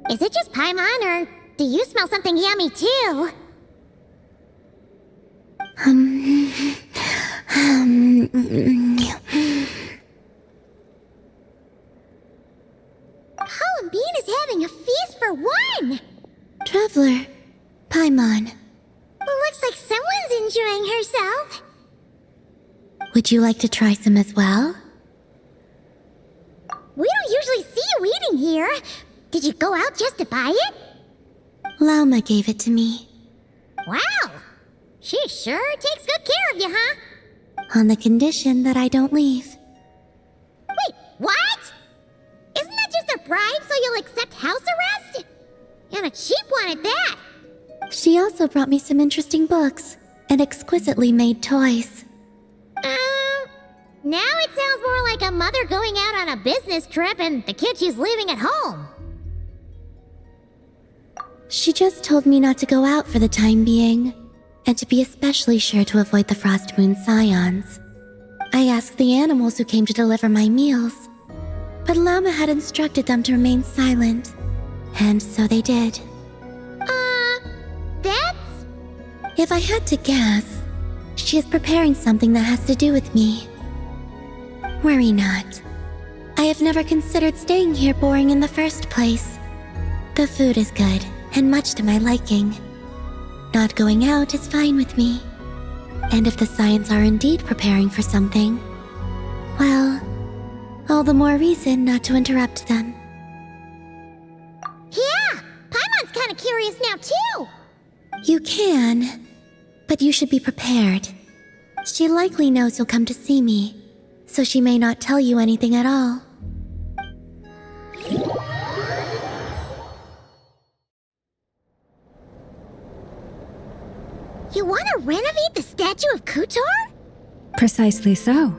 Is it just Paimon, or do you smell something yummy too? Columbine is having a feast for one! Traveler, Paimon, Looks like someone's enjoying herself. would you like to try some as well? We don't usually see you eating here. Did you go out just to buy it? Lauma gave it to me, Wow! She sure takes good care of you, huh? on the condition that I don't leave. Wait, what? Isn't that just a bribe so you'll accept house arrest? And a cheap one at that. She also brought me some interesting books and exquisitely made toys. Now it sounds more like a mother going out on a business trip and the kid she's leaving at home. She just told me not to go out for the time being, and to be especially sure to avoid the Frost Moon Scions. I asked the animals who came to deliver my meals, but Lauma had instructed them to remain silent, and so they did. That's... If I had to guess, she is preparing something that has to do with me. Worry not. I have never considered staying here boring in the first place. The food is good, and much to my liking. Not going out is fine with me. And if the Scions are indeed preparing for something, well, all the more reason not to interrupt them. Yeah! Paimon's kinda curious now, too! You can, but you should be prepared. She likely knows you'll come to see me, so she may not tell you anything at all. You wanna renovate the statue of Kutor? Precisely so.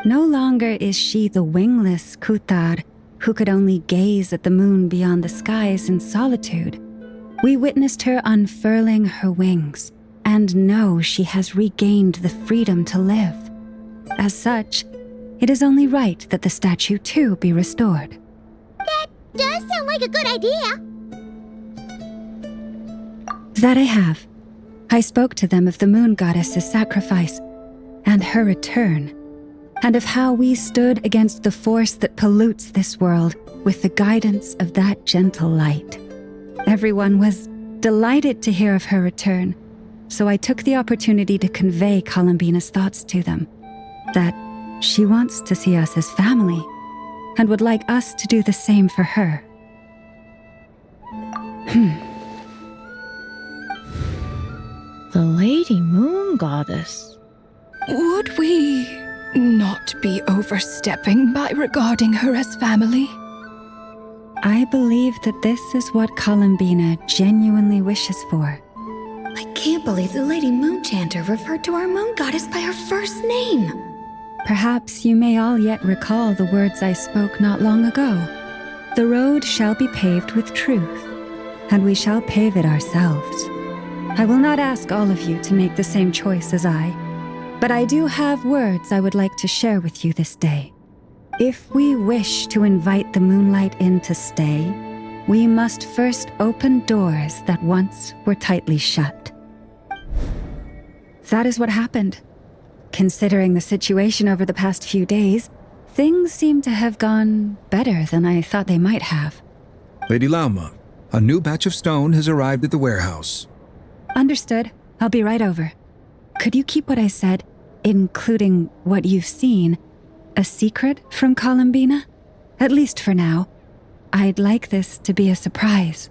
No longer is she the wingless Kutar who could only gaze at the moon beyond the skies in solitude. We witnessed her unfurling her wings and know she has regained the freedom to live. As such, it is only right that the statue too be restored. That does sound like a good idea. That I have. I spoke to them of the moon goddess's sacrifice and her return, and of how we stood against the force that pollutes this world with the guidance of that gentle light. Everyone was delighted to hear of her return, so I took the opportunity to convey Columbina's thoughts to them, that she wants to see us as family and would like us to do the same for her. The Lady Moon Goddess. Would we not be overstepping by regarding her as family? I believe that this is what Columbina genuinely wishes for. I can't believe the Lady Moon Chanter referred to our moon goddess by her first name. Perhaps you may all yet recall the words I spoke not long ago. The road shall be paved with truth, and we shall pave it ourselves. I will not ask all of you to make the same choice as I, but I do have words I would like to share with you this day. If we wish to invite the moonlight in to stay, we must first open doors that once were tightly shut. That is what happened. Considering the situation over the past few days, things seem to have gone better than I thought they might have. Lady Lauma, a new batch of stone has arrived at the warehouse. Understood. I'll be right over. Could you keep what I said, including what you've seen, a secret from Columbina? At least for now. I'd like this to be a surprise.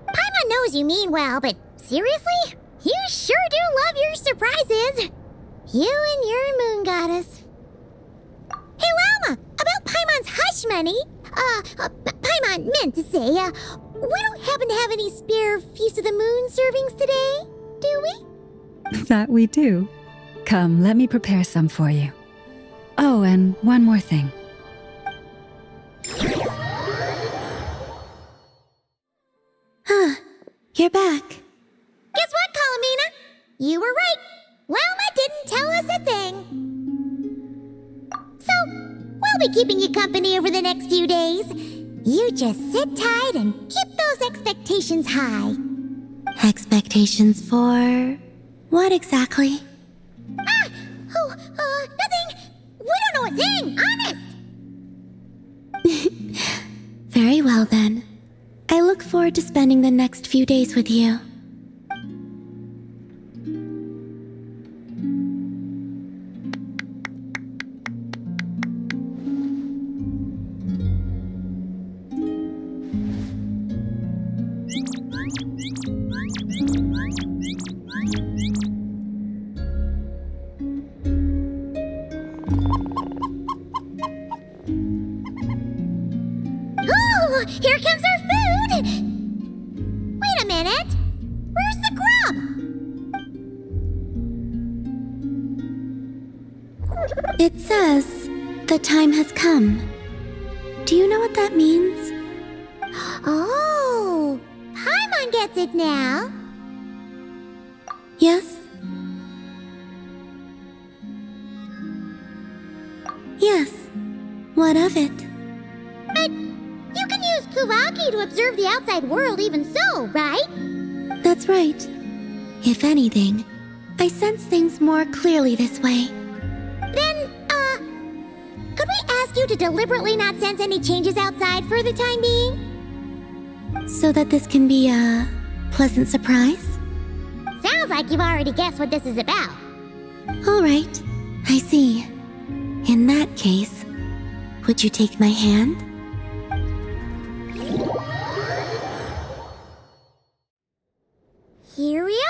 Paimon knows you mean well, but seriously? You sure do love your surprises. You and your moon goddess. Hey, Lauma, about Paimon's hush money. Paimon meant to say, we don't happen to have any spare Feast of the Moon servings today, do we? That we do. Come, let me prepare some for you. Oh, and one more thing. keeping you company over the next few days. You just sit tight and keep those expectations high. Expectations for what exactly? Nothing. We don't know a thing, honest. Very well then. I look forward to spending the next few days with you. Oh, here comes our food! Wait a minute! Where's the grub? It says, the time has come. Do you know what that means? Oh, Paimon gets it now. Yes? Yes. What of it? But you can use Kuvaki to observe the outside world even so, right? That's right. If anything, I sense things more clearly this way. Then, could we ask you to deliberately not sense any changes outside for the time being? So that this can be a pleasant surprise? Sounds like you've already guessed what this is about. All right, I see. In that case, would you take my hand? Here we are!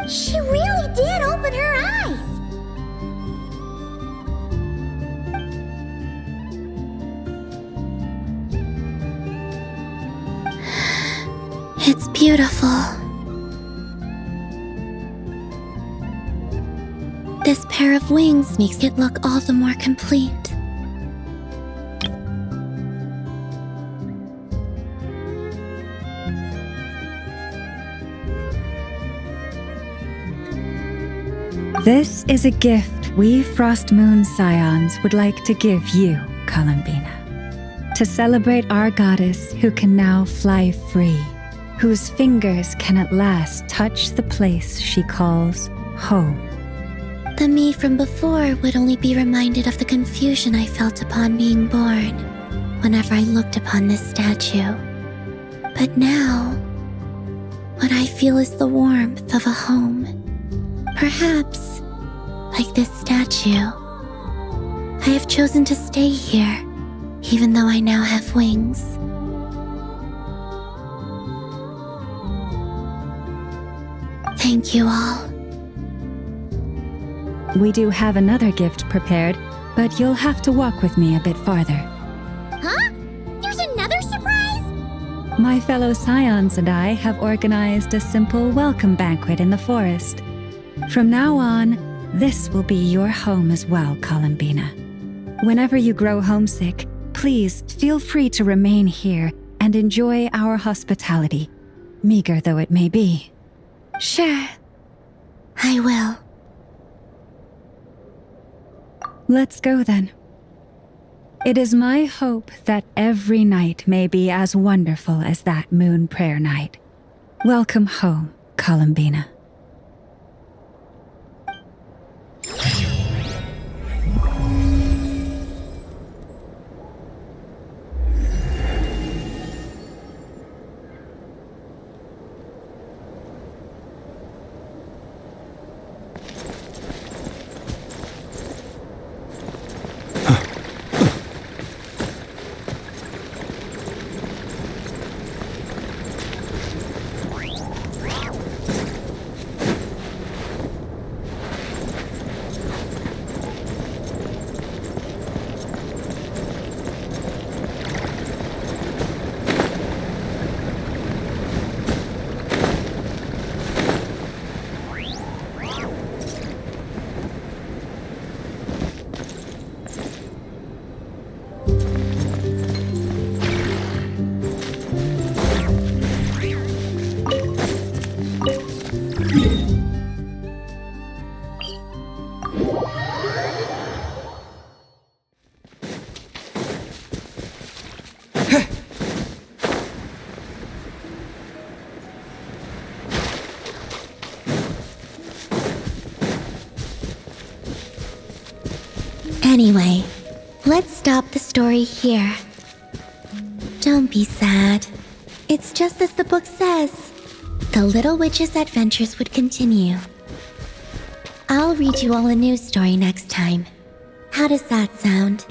She really did open her eyes! It's beautiful. This pair of wings makes it look all the more complete. This is a gift we Frost Moon Scions would like to give you, Columbina. To celebrate our goddess who can now fly free, whose fingers can at last touch the place she calls home. The me from before would only be reminded of the confusion I felt upon being born whenever I looked upon this statue. But now, what I feel is the warmth of a home. Perhaps, like this statue, I have chosen to stay here, even though I now have wings. Thank you all. We do have another gift prepared, but you'll have to walk with me a bit farther. Huh? There's another surprise? My fellow Scions and I have organized a simple welcome banquet in the forest. From now on, this will be your home as well, Columbina. Whenever you grow homesick, please feel free to remain here and enjoy our hospitality, meager though it may be. Sure, I will. Let's go then. It is my hope that every night may be as wonderful as that moon prayer night. Welcome home, Columbina. Anyway, let's stop the story here. Don't be sad. It's just as the book says. The Little Witch's adventures would continue. I'll read you all a new story next time. How does that sound?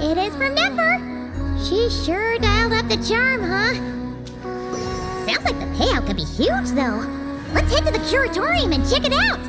It is from Nefer. She sure dialed up the charm, huh? Sounds like the payout could be huge, though. Let's head to the Curatorium and check it out.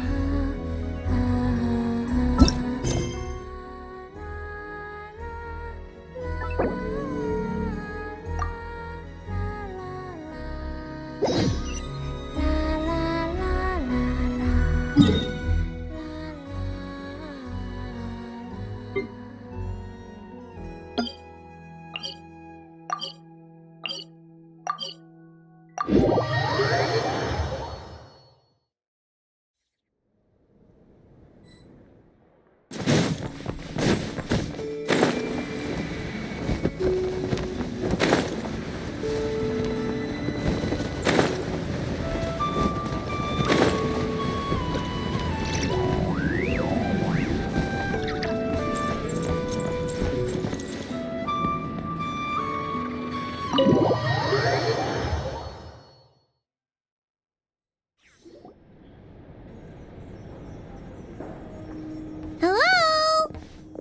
Hello?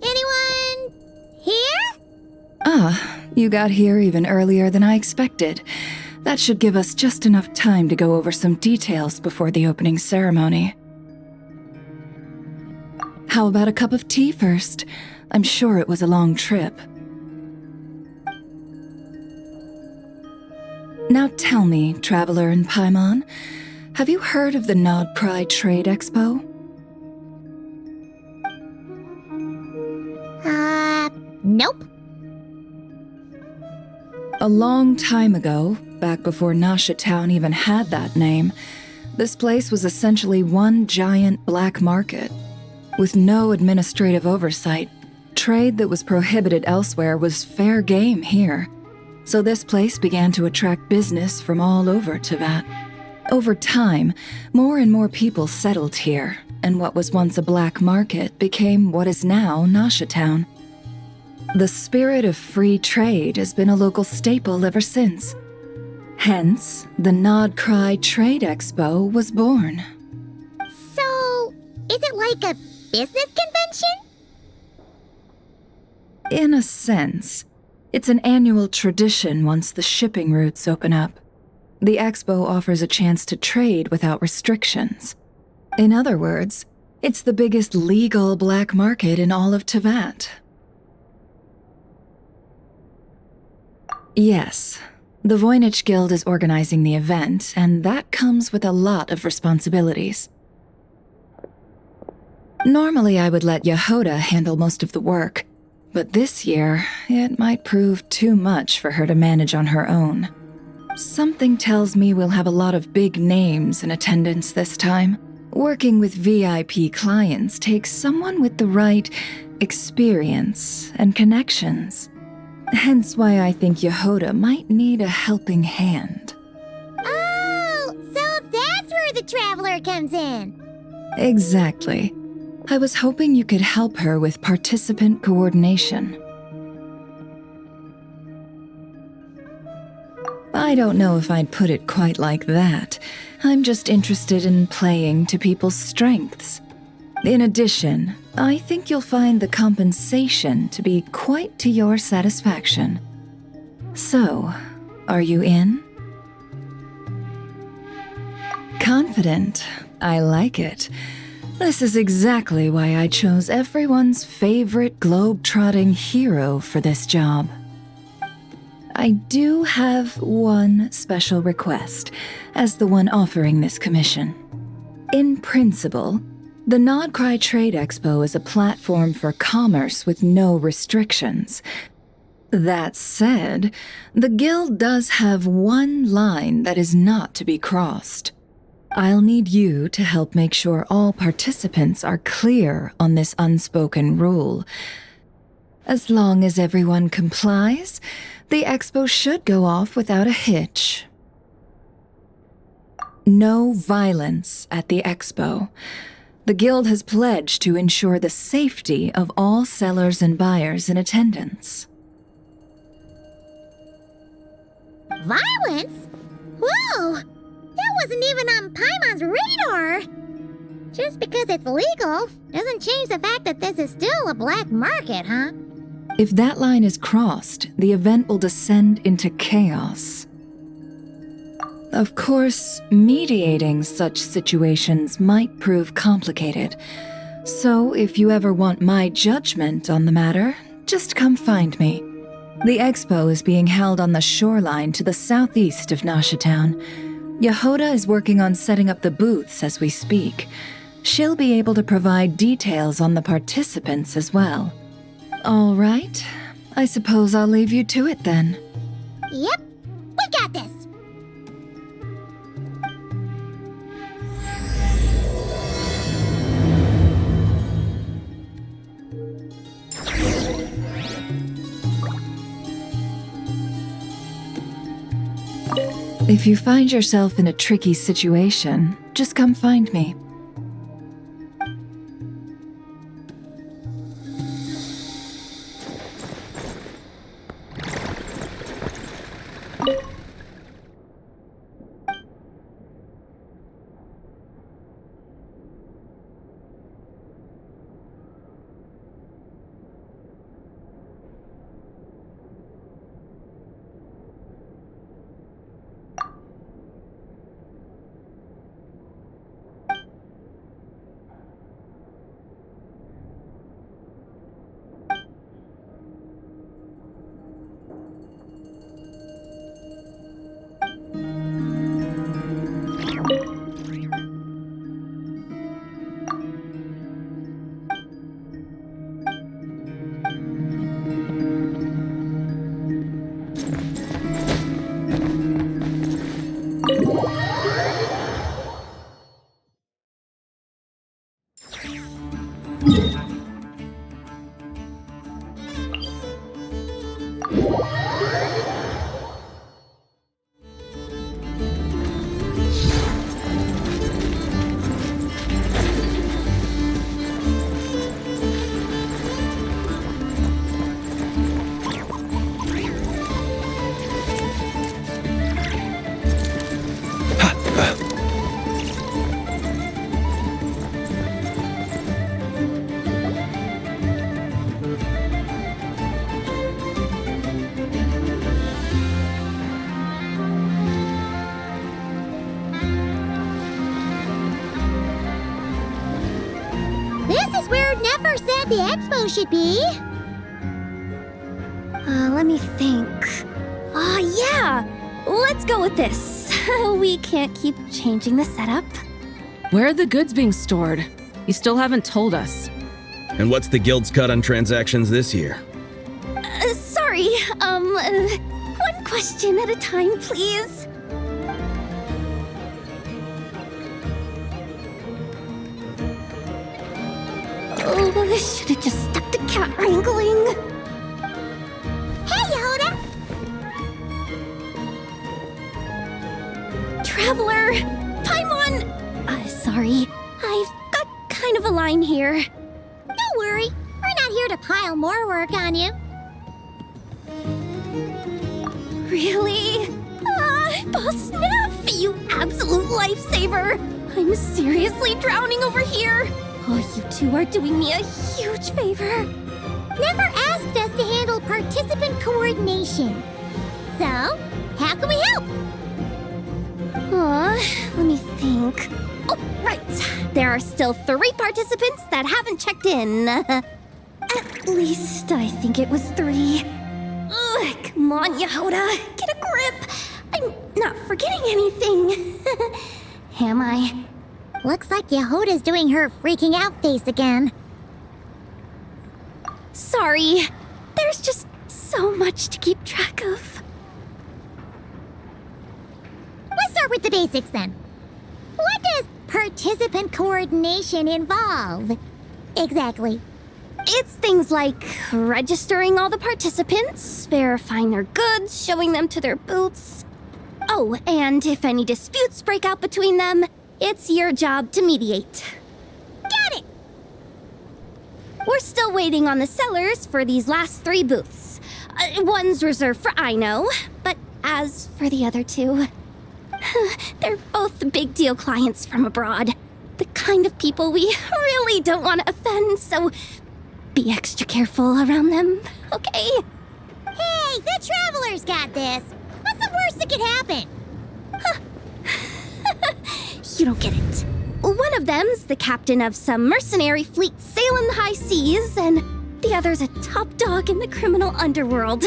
Anyone here? Ah, you got here even earlier than I expected. That should give us just enough time to go over some details before the opening ceremony. How about a cup of tea first? I'm sure it was a long trip. Now tell me, Traveler in Paimon, have you heard of the Nod Cry Trade Expo? Nope. A long time ago, back before Nasha Town even had that name, this place was essentially one giant black market. With no administrative oversight, trade that was prohibited elsewhere was fair game here. So this place began to attract business from all over Teyvat. Over time, more and more people settled here, and what was once a black market became what is now Nasha Town. The spirit of free trade has been a local staple ever since. Hence, the Nod Cry Trade Expo was born. So, is it like a business convention? In a sense, it's an annual tradition once the shipping routes open up. The expo offers a chance to trade without restrictions. In other words, it's the biggest legal black market in all of Teyvat. Yes, the Voynich Guild is organizing the event, and that comes with a lot of responsibilities. Normally, I would let Yehoda handle most of the work, but this year, it might prove too much for her to manage on her own. Something tells me we'll have a lot of big names in attendance this time. Working with VIP clients takes someone with the right experience and connections. Hence why I think Yehoda might need a helping hand. Oh, so that's where the Traveler comes in. Exactly. I was hoping you could help her with participant coordination. I don't know if I'd put it quite like that. I'm just interested in playing to people's strengths. In addition, I think you'll find the compensation to be quite to your satisfaction. So, are you in? Confident. I like it. This is exactly why I chose everyone's favorite globe-trotting hero for this job. I do have one special request, as the one offering this commission. In principle, the Nod Cry Trade Expo is a platform for commerce with no restrictions. That said, the Guild does have one line that is not to be crossed. I'll need you to help make sure all participants are clear on this unspoken rule. As long as everyone complies, the expo should go off without a hitch. No violence at the expo. The Guild has pledged to ensure the safety of all sellers and buyers in attendance. Violence? Whoa! That wasn't even on Paimon's radar! Just because it's legal doesn't change the fact that this is still a black market, huh? If that line is crossed, the event will descend into chaos. Of course, mediating such situations might prove complicated. So if you ever want my judgment on the matter, just come find me. The expo is being held on the shoreline to the southeast of Nasha Town. Yehoda is working on setting up the booths as we speak. She'll be able to provide details on the participants as well. All right, I suppose I'll leave you to it then. Yep, we got this! If you find yourself in a tricky situation, just come find me. Never said the expo should be. Let me think. Yeah! Let's go with this. We can't keep changing the setup. Where are the goods being stored? You still haven't told us. And what's the guild's cut on transactions this year? Sorry, one question at a time, please. Oh, I should have just stuck to cat wrangling. Hey, Yehuda! Traveler! Paimon! Sorry, I've got kind of a line here. Don't worry. We're not here to pile more work on you. Really? Boss Neff, you absolute lifesaver! I'm seriously drowning over here. Oh, you two are doing me a huge favor. Never asked us to handle participant coordination. So, how can we help? Let me think. Oh, right. There are still 3 participants that haven't checked in. At least I think it was 3. Ugh, come on, Yehuda. Get a grip. I'm not forgetting anything. Am I? Looks like Yehuda's doing her freaking out face again. Sorry. There's just so much to keep track of. Let's start with the basics then. What does participant coordination involve? Exactly. It's things like registering all the participants, verifying their goods, showing them to their booths. Oh, and if any disputes break out between them, it's your job to mediate. Got it! We're still waiting on the sellers for these last 3 booths. One's reserved for Aino, but as for the other 2, they're both big deal clients from abroad. The kind of people we really don't want to offend, so be extra careful around them, okay? Hey, the Traveler's got this. What's the worst that could happen? You don't get it. One of them's the captain of some mercenary fleet sailing the high seas, and the other's a top dog in the criminal underworld.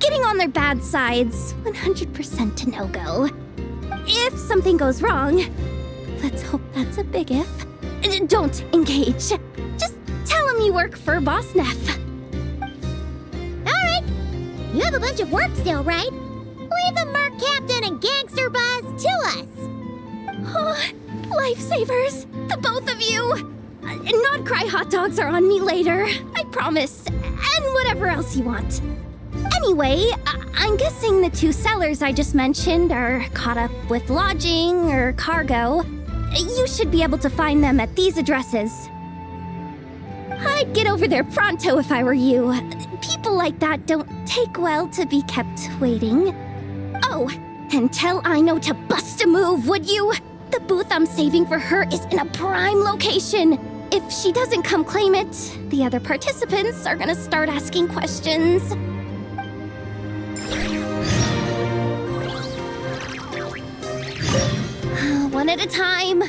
Getting on their bad sides, 100% a no-go. If something goes wrong, let's hope that's a big if, don't engage. Just tell him you work for Boss Neff. Alright. You have a bunch of work still, right? Leave the Merc Captain and Gangster Buzz to us. Oh, lifesavers, the both of you. Not cry hot dogs are on me later, I promise. And whatever else you want. Anyway, I'm guessing the 2 sellers I just mentioned are caught up with lodging or cargo. You should be able to find them at these addresses. I'd get over there pronto if I were you. People like that don't take well to be kept waiting. Oh, and tell Aino to bust a move, would you? The booth I'm saving for her is in a prime location. If she doesn't come claim it, the other participants are gonna start asking questions. One at a time.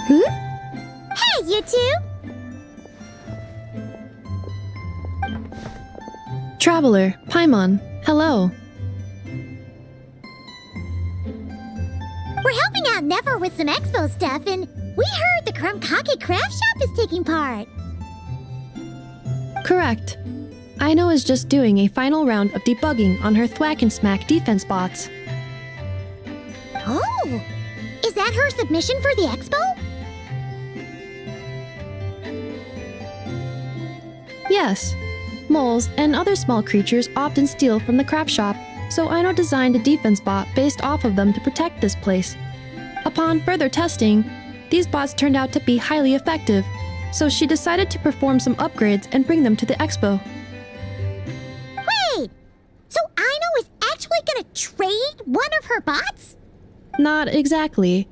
Hey, you two! Traveler, Paimon, hello. We're helping out Never with some expo stuff, and we heard the Krumkake craft shop is taking part. Correct. Aino is just doing a final round of debugging on her Thwack and Smack defense bots. Oh! Is that her submission for the expo? Yes. Moles and other small creatures often steal from the craft shop, so Aino designed a defense bot based off of them to protect this place. Upon further testing, these bots turned out to be highly effective, so she decided to perform some upgrades and bring them to the expo. Wait! So Aino is actually gonna trade one of her bots? Not exactly.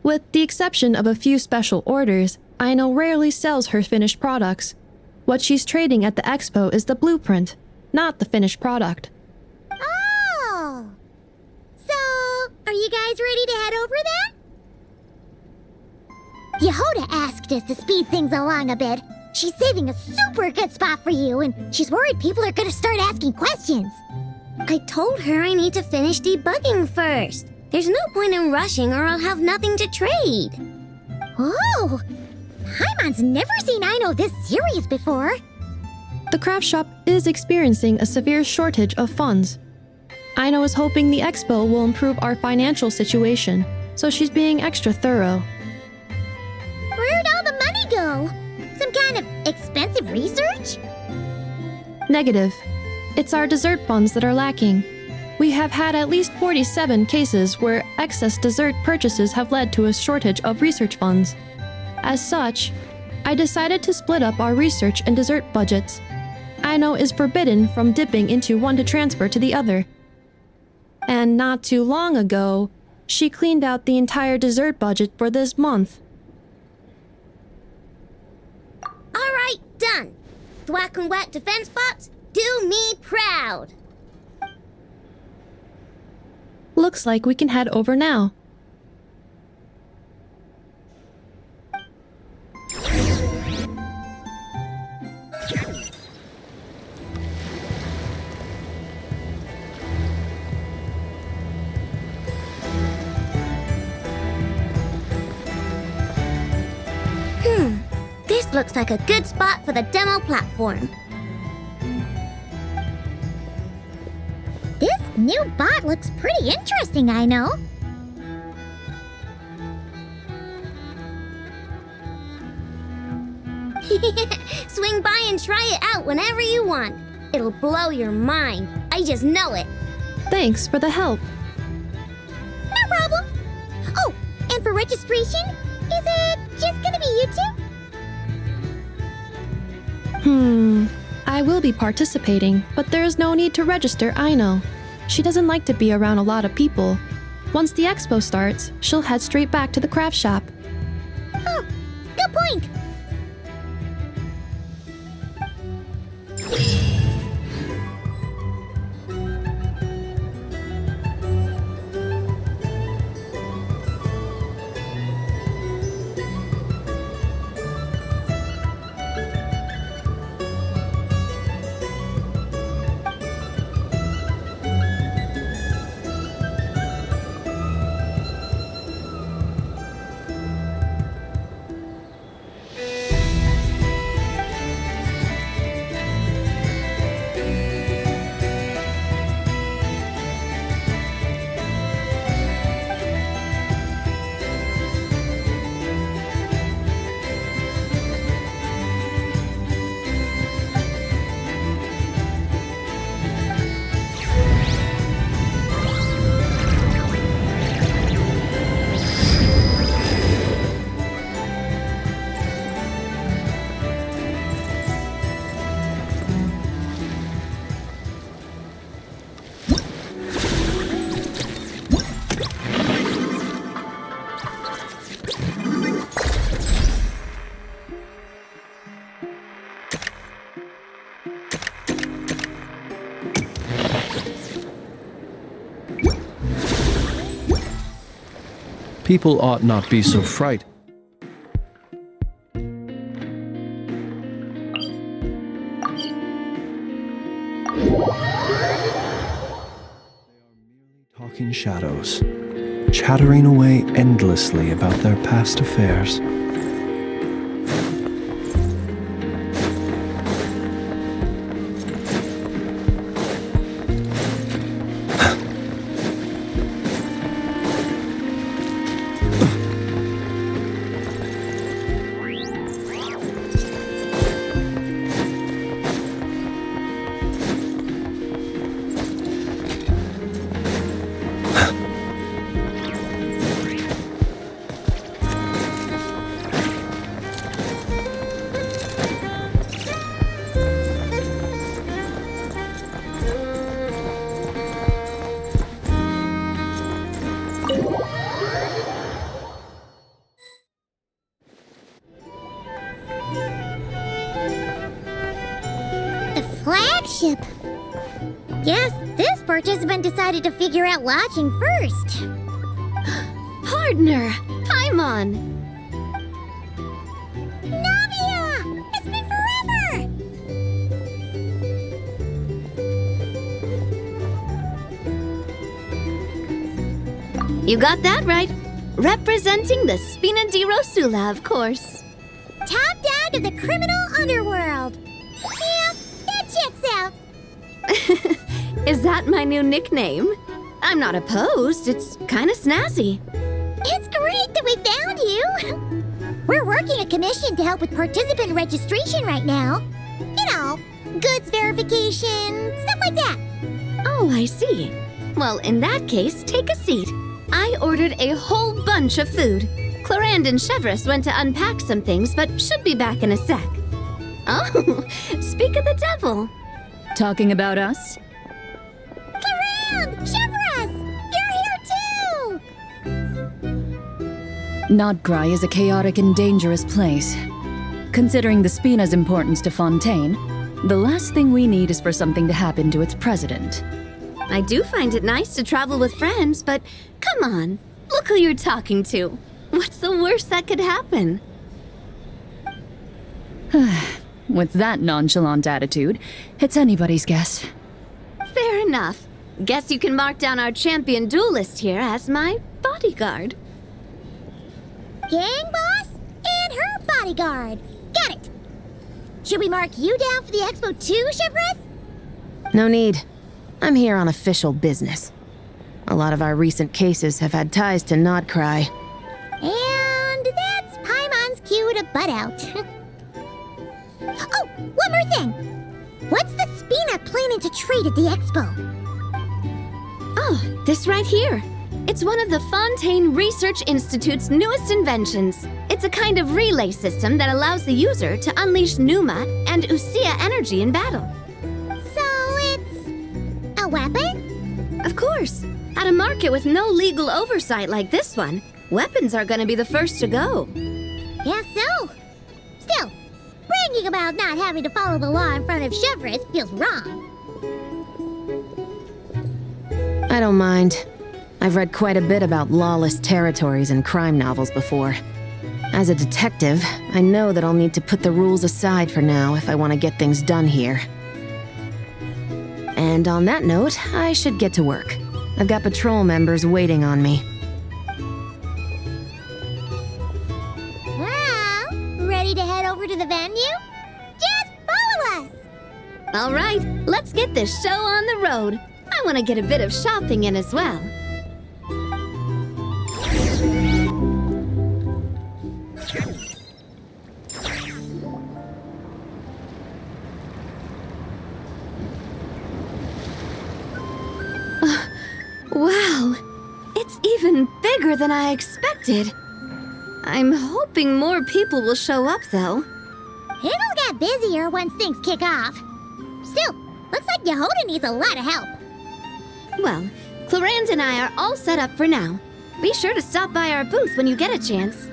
With the exception of a few special orders, Aino rarely sells her finished products. What she's trading at the expo is the blueprint, not the finished product. Oh! So, are you guys ready to head over then? Yehoda asked us to speed things along a bit. She's saving a super good spot for you, and she's worried people are gonna start asking questions. I told her I need to finish debugging first. There's no point in rushing or I'll have nothing to trade. Oh! Paimon's never seen Aino this serious before. The craft shop is experiencing a severe shortage of funds. Aino is hoping the expo will improve our financial situation, so she's being extra thorough. Where'd all the money go? Some kind of expensive research? Negative. It's our dessert funds that are lacking. We have had at least 47 cases where excess dessert purchases have led to a shortage of research funds. As such, I decided to split up our research and dessert budgets. Aino is forbidden from dipping into one to transfer to the other. And not too long ago, she cleaned out the entire dessert budget for this month. Alright, done. Thwack and Whack defense bots, do me proud. Looks like we can head over now. This looks like a good spot for the demo platform. This new bot looks pretty interesting, Aino. Swing by and try it out whenever you want. It'll blow your mind. I just know it. Thanks for the help. No problem. Oh, and for registration, is it just gonna be you two? I will be participating, but there is no need to register, Aino. She doesn't like to be around a lot of people. Once the expo starts, she'll head straight back to the craft shop. Oh, good point. People ought not be so frightened. in shadows, chattering away endlessly about their past affairs. Flagship. Guess this participant decided to figure out lodging first. Partner! Paimon! Navia! It's been forever! You got that right. Representing the Spina di Rosula, of course. Top dog of the criminal underworld. Yeah, that checks out. Is that my new nickname? I'm not opposed. It's kind of snazzy. It's great that we found you. We're working a commission to help with participant registration right now. You know, goods verification, stuff like that. Oh, I see. Well, in that case, take a seat. I ordered a whole bunch of food. Clarand and Chevreuse went to unpack some things, but should be back in a sec. Oh, speak of the devil. Talking about us? Clarand! Chevreuse! You're here too! Nodgrai is a chaotic and dangerous place. Considering the Spina's importance to Fontaine, the last thing we need is for something to happen to its president. I do find it nice to travel with friends, but come on, look who you're talking to. What's the worst that could happen? With that nonchalant attitude, it's anybody's guess. Fair enough. Guess you can mark down our champion duelist here as my bodyguard. Gang boss and her bodyguard. Got it. Should we mark you down for the expo too, Chevreuse? No need. I'm here on official business. A lot of our recent cases have had ties to Nodgrai. And that's Paimon's cue to butt out. Oh, one more thing. What's the Spina planning to trade at the expo? Oh, this right here. It's one of the Fontaine Research Institute's newest inventions. It's a kind of relay system that allows the user to unleash Pneuma and Usia energy in battle. So it's a weapon? Of course. At a market with no legal oversight like this one, weapons are going to be the first to go. Yeah, so. Still, bragging about not having to follow the law in front of Chevreuse feels wrong. I don't mind. I've read quite a bit about lawless territories and crime novels before. As a detective, I know that I'll need to put the rules aside for now if I want to get things done here. And on that note, I should get to work. I've got patrol members waiting on me. Well, ready to head over to the venue? Just follow us! All right, let's get this show on the road. I want to get a bit of shopping in as well. Wow, it's even bigger than I expected. I'm hoping more people will show up, though. It'll get busier once things kick off. Still, looks like Yehoda needs a lot of help. Well, Clarand and I are all set up for now. Be sure to stop by our booth when you get a chance.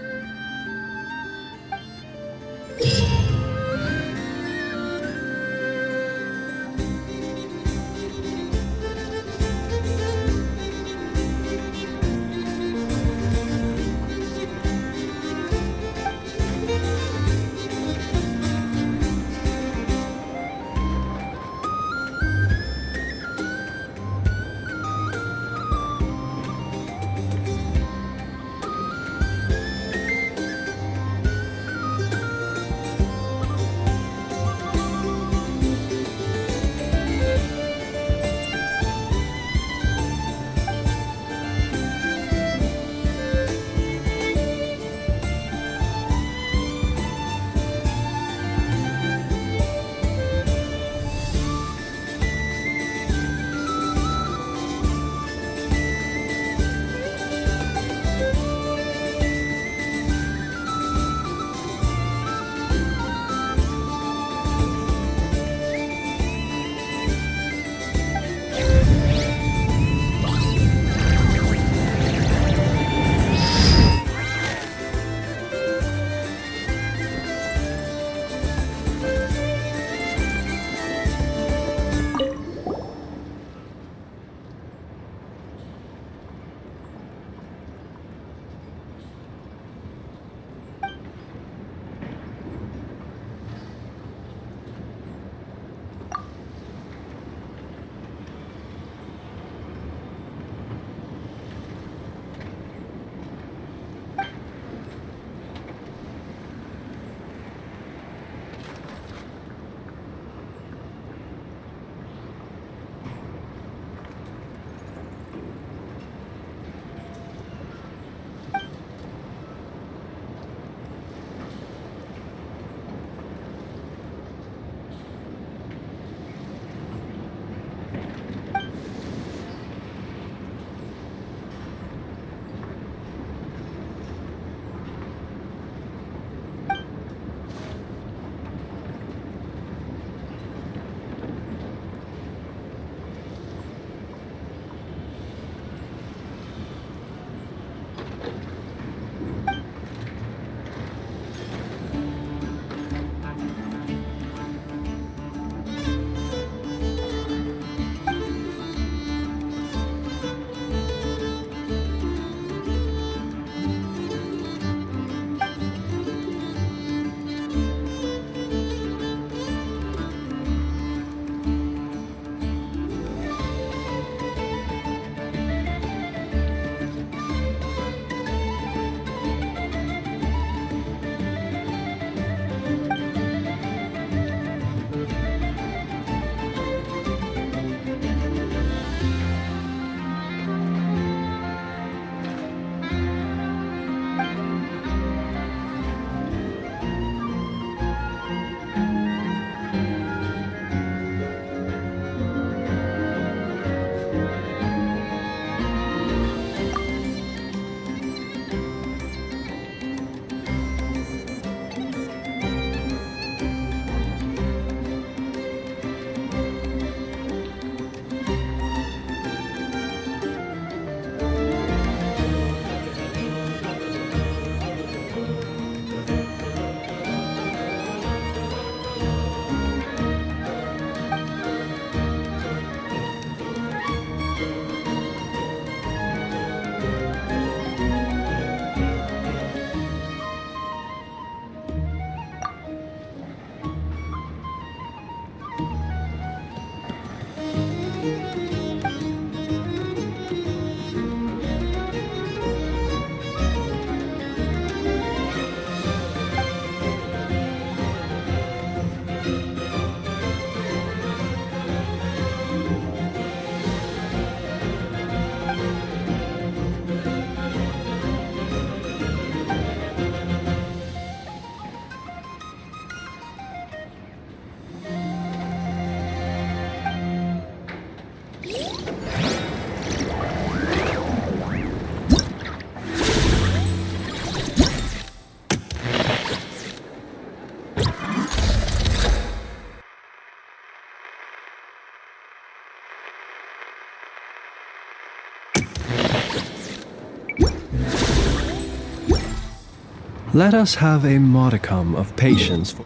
Let us have a modicum of patience for...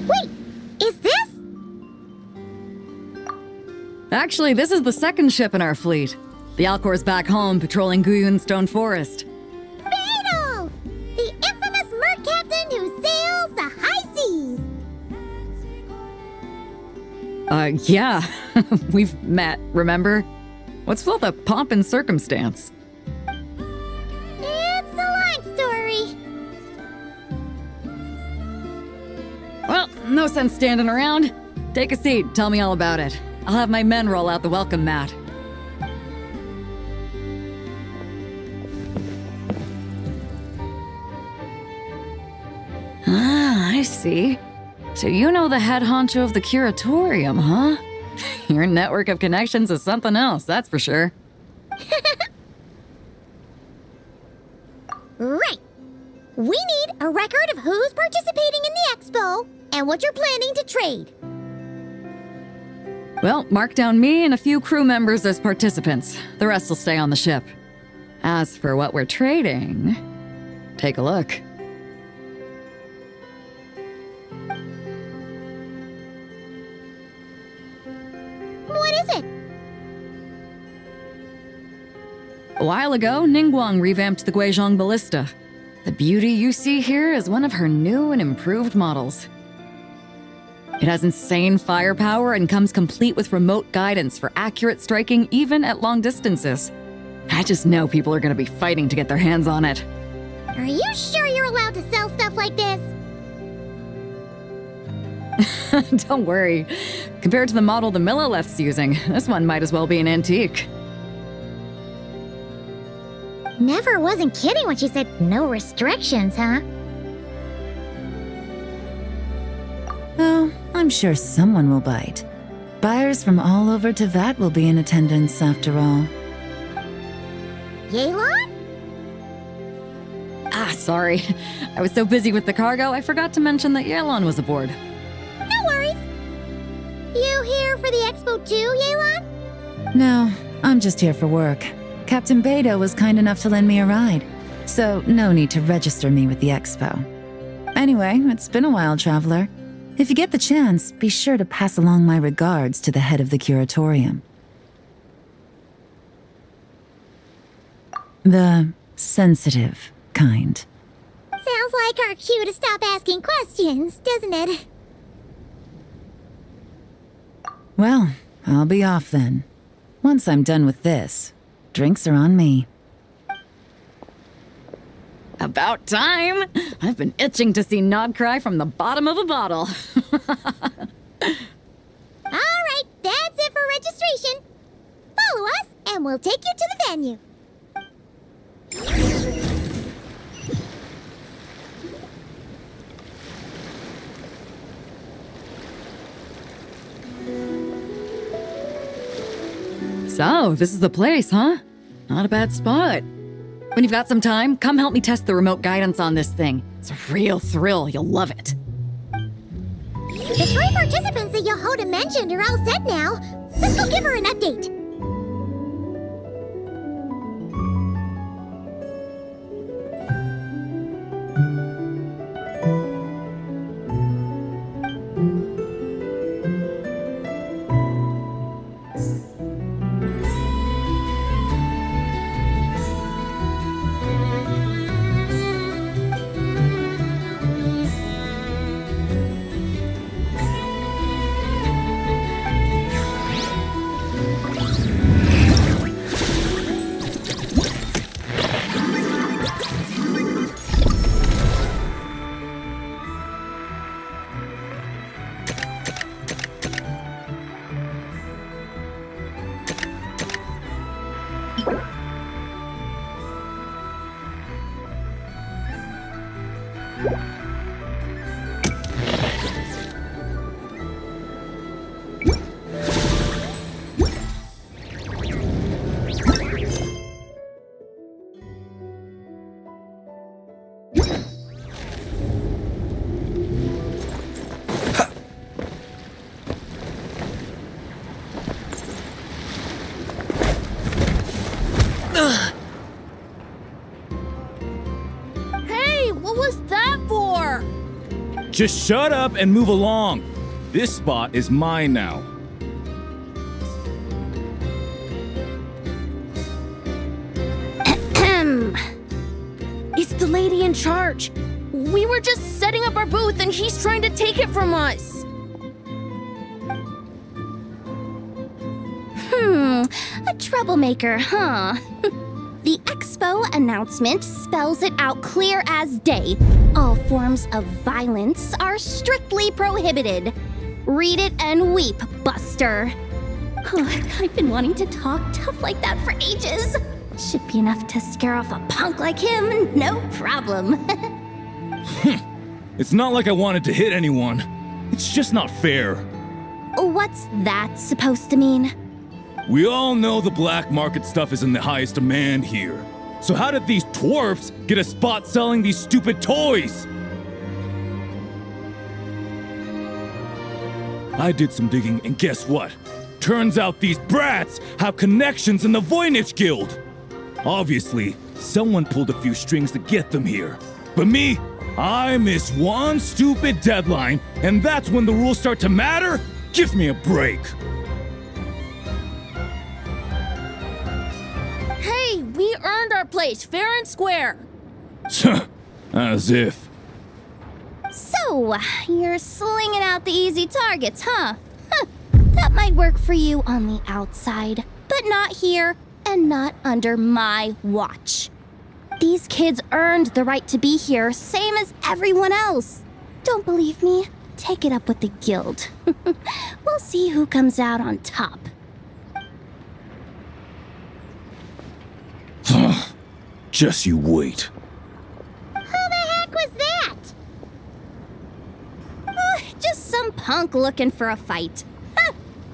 Wait, is this? Actually, this is the second ship in our fleet. The Alcor's back home patrolling Guyunstone Forest. Beidou! The infamous merc captain who sails the high seas! Yeah. We've met, remember? What's with all the pomp and circumstance? It's a long story. Well, no sense standing around. Take a seat, tell me all about it. I'll have my men roll out the welcome mat. Ah, I see. So you know the head honcho of the Curatorium, huh? Your network of connections is something else, that's for sure. Right. We need a record of who's participating in the expo and what you're planning to trade. Well, mark down me and a few crew members as participants. The rest will stay on the ship. As for what we're trading, take a look. What is it? A while ago, Ningguang revamped the Guizhong Ballista. The beauty you see here is one of her new and improved models. It has insane firepower and comes complete with remote guidance for accurate striking even at long distances. I just know people are going to be fighting to get their hands on it. Are you sure you're allowed to sell stuff like this? Don't worry. Compared to the model the Milleleft's using, this one might as well be an antique. Never wasn't kidding when she said no restrictions, huh? Oh, I'm sure someone will bite. Buyers from all over Teyvat will be in attendance after all. Yelan? Ah, sorry. I was so busy with the cargo, I forgot to mention that Yelan was aboard. No worries. You here for the expo too, Yelan? No, I'm just here for work. Captain Beidou was kind enough to lend me a ride, so no need to register me with the expo. Anyway, it's been a while, traveler. If you get the chance, be sure to pass along my regards to the head of the Curatorium. The sensitive kind. Sounds like our cue to stop asking questions, doesn't it? Well, I'll be off then. Once I'm done with this, drinks are on me. About time! I've been itching to see Nod cry from the bottom of a bottle. Alright, that's it for registration. Follow us, and we'll take you to the venue. So, this is the place, huh? Not a bad spot. When you've got some time, come help me test the remote guidance on this thing. It's a real thrill, you'll love it. The 3 participants that Yehoda mentioned are all set now. Let's go give her an update. Hey, what was that for? Just shut up and move along. This spot is mine now. It's the lady in charge. We were just setting up our booth and he's trying to take it from us. A troublemaker, huh? The expo announcement spells it out clear as day. All forms of violence are strictly prohibited. Read it and weep, Buster. I've been wanting to talk tough like that for ages. Should be enough to scare off a punk like him, no problem. It's not like I wanted to hit anyone. It's just not fair. What's that supposed to mean? We all know the black market stuff is in the highest demand here. So how did these dwarfs get a spot selling these stupid toys? I did some digging, and guess what? Turns out these brats have connections in the Voynich Guild. Obviously, someone pulled a few strings to get them here. But me, I missed one stupid deadline, and that's when the rules start to matter? Give me a break. Hey, we earned our place fair and square. As if. So, you're slinging out the easy targets, huh? That might work for you on the outside, but not here and not under my watch. These kids earned the right to be here, same as everyone else. Don't believe me? Take it up with the guild. We'll see who comes out on top. Just you wait. Who the heck was that? Just some punk looking for a fight.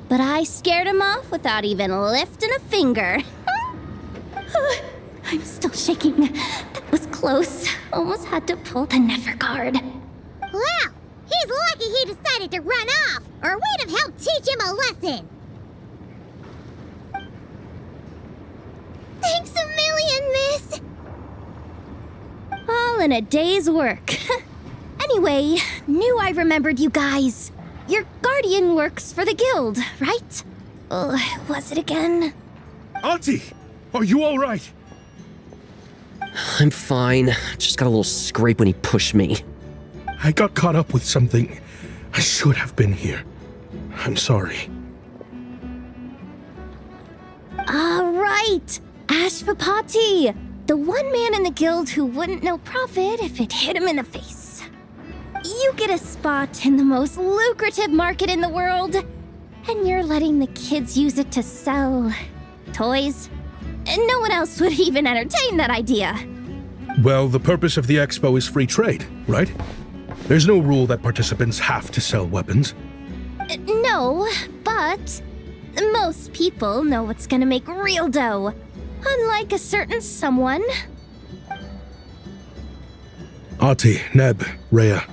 But I scared him off without even lifting a finger. I'm still shaking. That was close. Almost had to pull the never guard. Well, he's lucky he decided to run off, or we'd have helped teach him a lesson. Thanks a million, miss. All in a day's work. Anyway, knew I remembered you guys. Your guardian works for the guild, right? Was it again? Auntie, are you all right? I'm fine. Just got a little scrape when he pushed me. I got caught up with something. I should have been here. I'm sorry. All right, Ashvapati, the one man in the guild who wouldn't know profit if it hit him in the face. You get a spot in the most lucrative market in the world, and you're letting the kids use it to sell toys. And no one else would even entertain that idea. Well, the purpose of the expo is free trade, right? There's no rule that participants have to sell weapons. No, but most people know what's gonna make real dough. Unlike a certain someone. Ati, Neb, Rhea,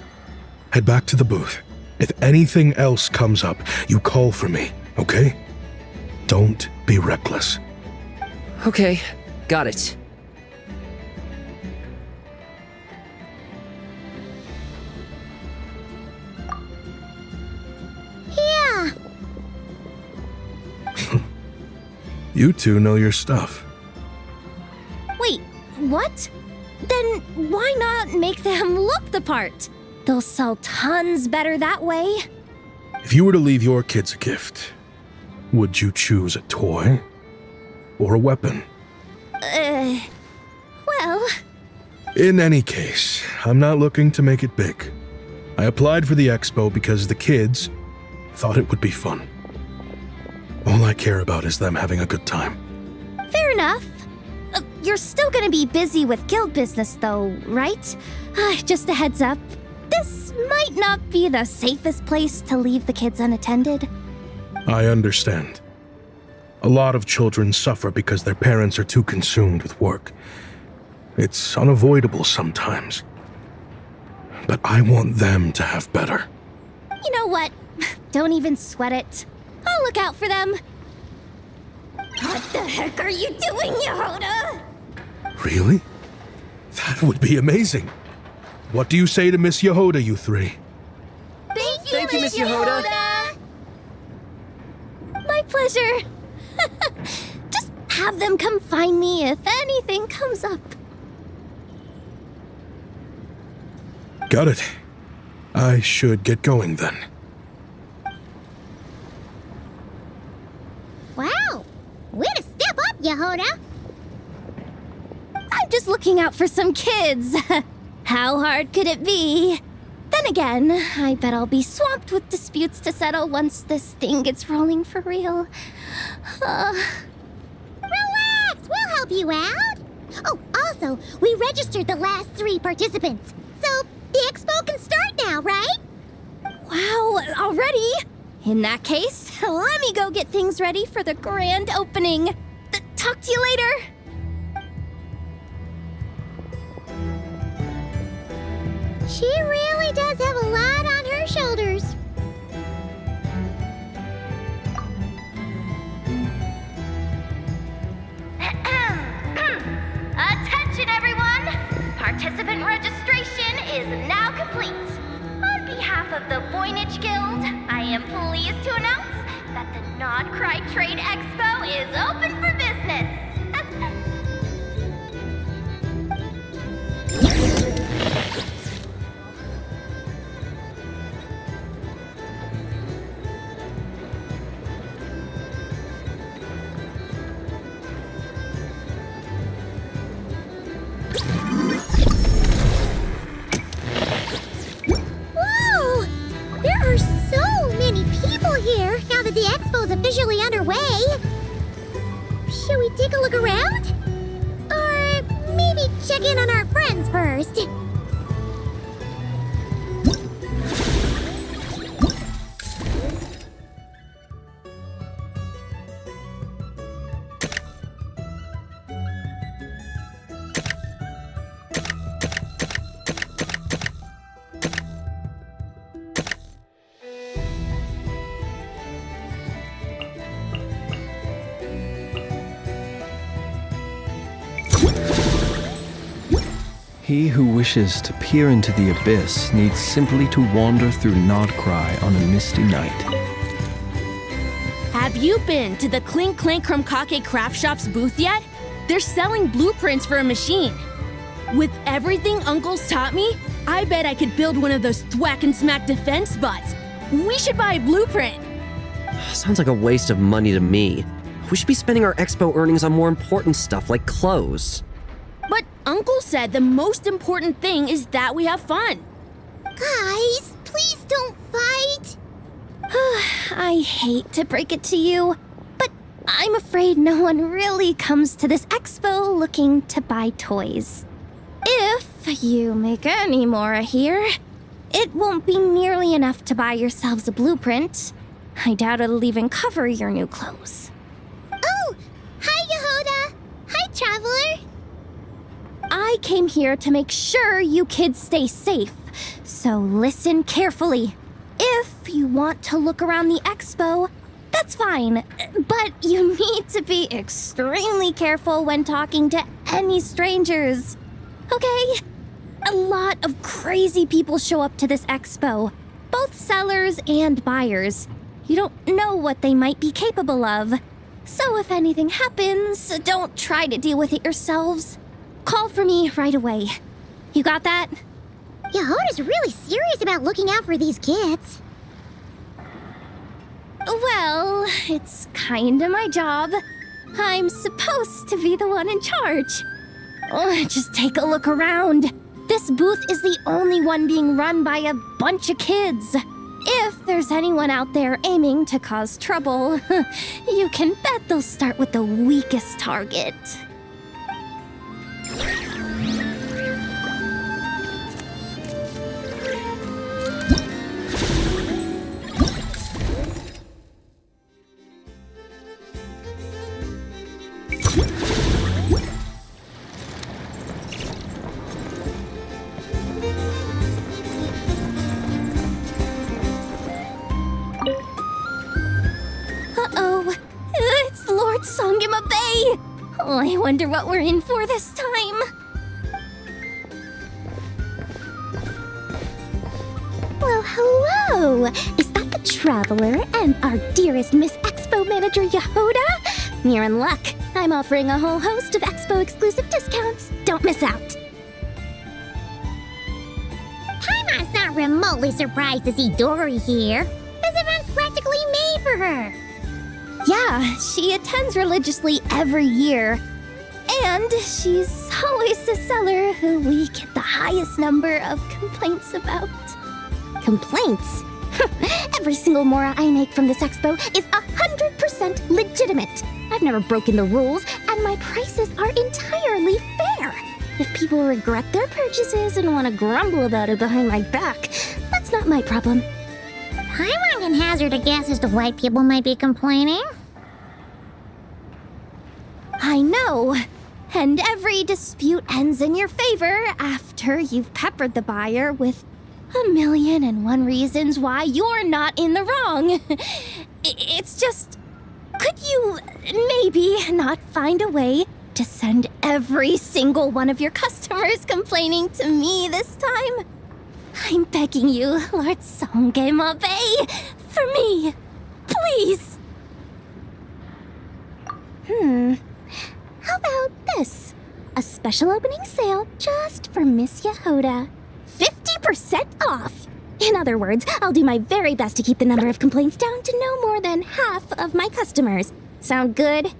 head back to the booth. If anything else comes up, you call for me, okay? Don't be reckless. Okay, got it. Yeah. You two know your stuff. Wait, what? Then why not make them look the part? They'll sell tons better that way. If you were to leave your kids a gift, would you choose a toy or a weapon? Well... In any case, I'm not looking to make it big. I applied for the expo because the kids thought it would be fun. All I care about is them having a good time. Fair enough. You're still gonna be busy with guild business though, right? Just a heads up. This might not be the safest place to leave the kids unattended. I understand. A lot of children suffer because their parents are too consumed with work. It's unavoidable sometimes. but I want them to have better. You know what? Don't even sweat it. I'll look out for them. What the heck are you doing, Yehoda? Really? That would be amazing. What do you say to Miss Yehoda, you three? Thank you, Miss Yehoda. My pleasure. Just have them come find me if anything comes up. Got it. I should get going then. Wow! Way to step up, Yehoda! I'm just looking out for some kids. How hard could it be? Then again, I bet I'll be swamped with disputes to settle once this thing gets rolling for real. Relax! We'll help you out! Oh, also, we registered the last 3 participants. So, the expo can start now, right? Wow, already? In that case, let me go get things ready for the grand opening. Talk to you later. She really does have a lot on her shoulders. Attention, everyone! Participant registration is now complete. On behalf of the Voynich Guild, I am pleased to announce that the Nod Cry Trade Expo is open for business. Whoa! There are so many people here now that the expo's officially underway. Should we take a look around? Or maybe check in on our friends first? He who wishes to peer into the abyss needs simply to wander through Nodcry on a misty night. Have you been to the Clink Clank Krumkake Craft Shop's booth yet? They're selling blueprints for a machine. With everything Uncle's taught me, I bet I could build one of those thwack and smack defense bots. We should buy a blueprint. Sounds like a waste of money to me. We should be spending our expo earnings on more important stuff like clothes. But Uncle said the most important thing is that we have fun. Guys, please don't fight. I hate to break it to you, but I'm afraid no one really comes to this expo looking to buy toys. If you make any more here, it won't be nearly enough to buy yourselves a blueprint. I doubt it'll even cover your new clothes. Oh, hi, Yehoda. Hi, Traveler. I came here to make sure you kids stay safe, so listen carefully. If you want to look around the expo, that's fine, but you need to be extremely careful when talking to any strangers. Okay? A lot of crazy people show up to this expo, both sellers and buyers. You don't know what they might be capable of. So if anything happens, don't try to deal with it yourselves. Call for me right away. You got that? Yehoda's really serious about looking out for these kids. Well, it's kinda my job. I'm supposed to be the one in charge. Just take a look around. This booth is the only one being run by a bunch of kids. If there's anyone out there aiming to cause trouble, you can bet they'll start with the weakest target. Oh, I wonder what we're in for this time. Well, hello! Is that the Traveler and our dearest Miss Expo Manager Yehuda? You're in luck. I'm offering a whole host of Expo exclusive discounts. Don't miss out. Paimon's not remotely surprised to see Dory here. This event's practically made for her. Yeah, she attends religiously every year. And she's always the seller who we get the highest number of complaints about. Complaints? Every single mora I make from this expo is 100% legitimate. I've never broken the rules, and my prices are entirely fair. If people regret their purchases and want to grumble about it behind my back, that's not my problem. Paimon can hazard a guess as to why people might be complaining. I know. And every dispute ends in your favor after you've peppered the buyer with 1,000,001 reasons why you're not in the wrong. It's just, could you maybe not find a way to send every single one of your customers complaining to me this time? I'm begging you, Lord Songemabe, for me, please. How about this? A special opening sale just for Miss Yehuda. 50% off! In other words, I'll do my very best to keep the number of complaints down to no more than half of my customers. Sound good?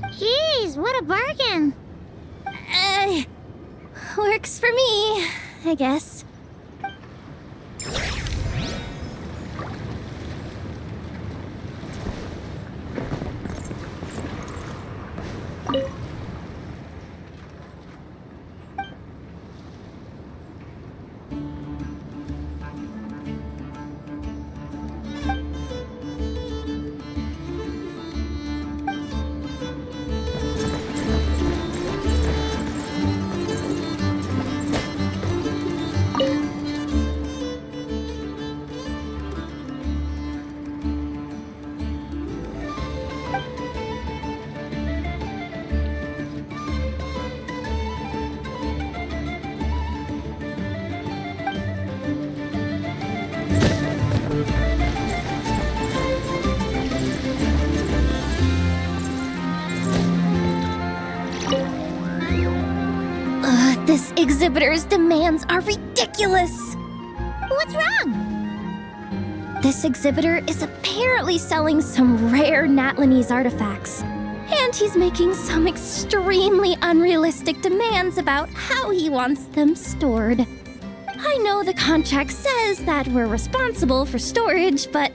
Jeez, what a bargain. Works for me, I guess. This exhibitor's demands are ridiculous! What's wrong? This exhibitor is apparently selling some rare Natlanese artifacts. And he's making some extremely unrealistic demands about how he wants them stored. I know the contract says that we're responsible for storage, but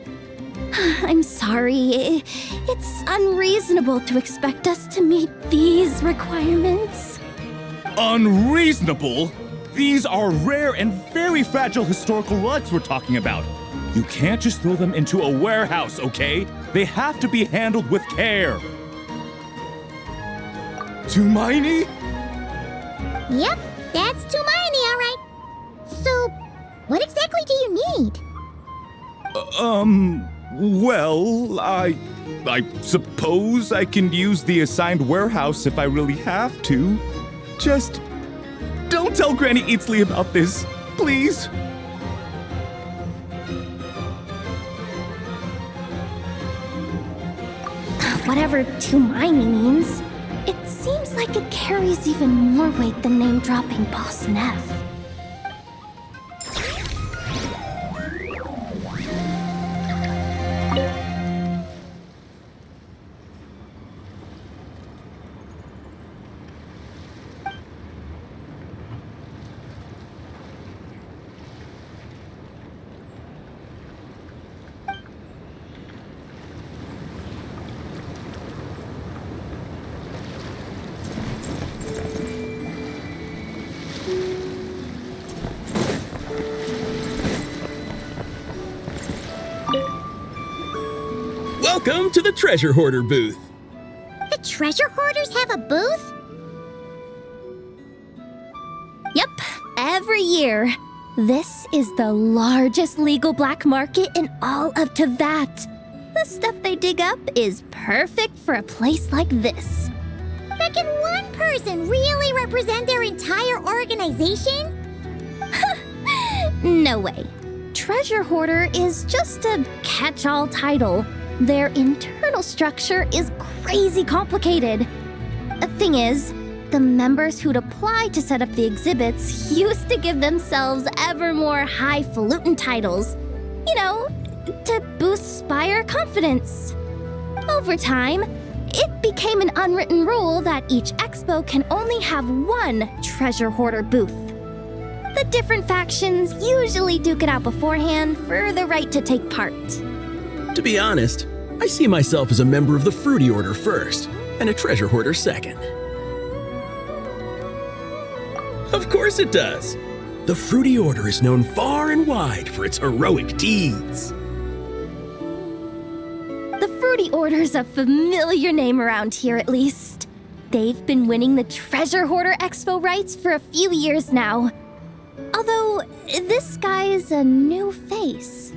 I'm sorry. It's unreasonable to expect us to meet these requirements. Unreasonable? These are rare and very fragile historical relics we're talking about. You can't just throw them into a warehouse, okay? They have to be handled with care. Tumaini? Yep, that's Tumaini, all right. So, what exactly do you need? Well, I suppose I can use the assigned warehouse if I really have to. Just don't tell Granny Eatsley about this, please. Whatever Tumaini means, it seems like it carries even more weight than name-dropping Boss Neff. Welcome to the Treasure Hoarder booth. The treasure hoarders have a booth? Yep, every year. This is the largest legal black market in all of Teyvat. The stuff they dig up is perfect for a place like this. But can one person really represent their entire organization? No way. Treasure Hoarder is just a catch-all title. Their internal structure is crazy complicated. The thing is, the members who'd apply to set up the exhibits used to give themselves ever more highfalutin titles. You know, to boost Spire confidence. Over time, it became an unwritten rule that each expo can only have one Treasure Hoarder booth. The different factions usually duke it out beforehand for the right to take part. To be honest, I see myself as a member of the Fruity Order first, and a Treasure Hoarder second. Of course it does. The Fruity Order is known far and wide for its heroic deeds. The Fruity Order's a familiar name around here, at least. They've been winning the Treasure Hoarder Expo rights for a few years now. Although, this guy's a new face.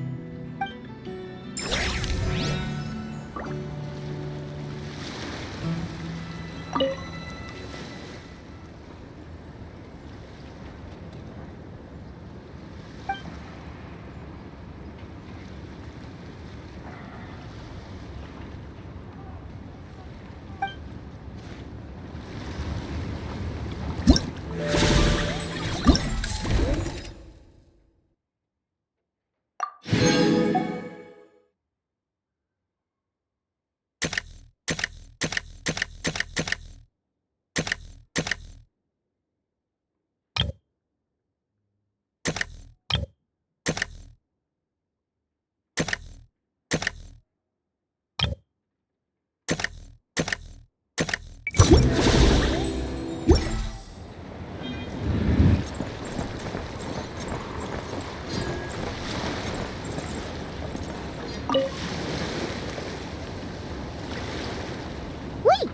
Wait,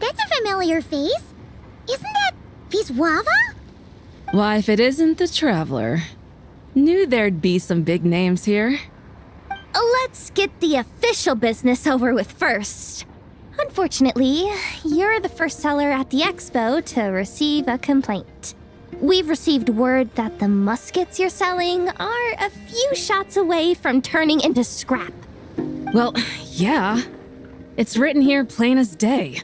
that's a familiar face. Isn't that Viswava? Why, if it isn't the Traveler. Knew there'd be some big names here. Let's get the official business over with first. Unfortunately, you're the first seller at the expo to receive a complaint. We've received word that the muskets you're selling are a few shots away from turning into scrap. Well, yeah. It's written here plain as day.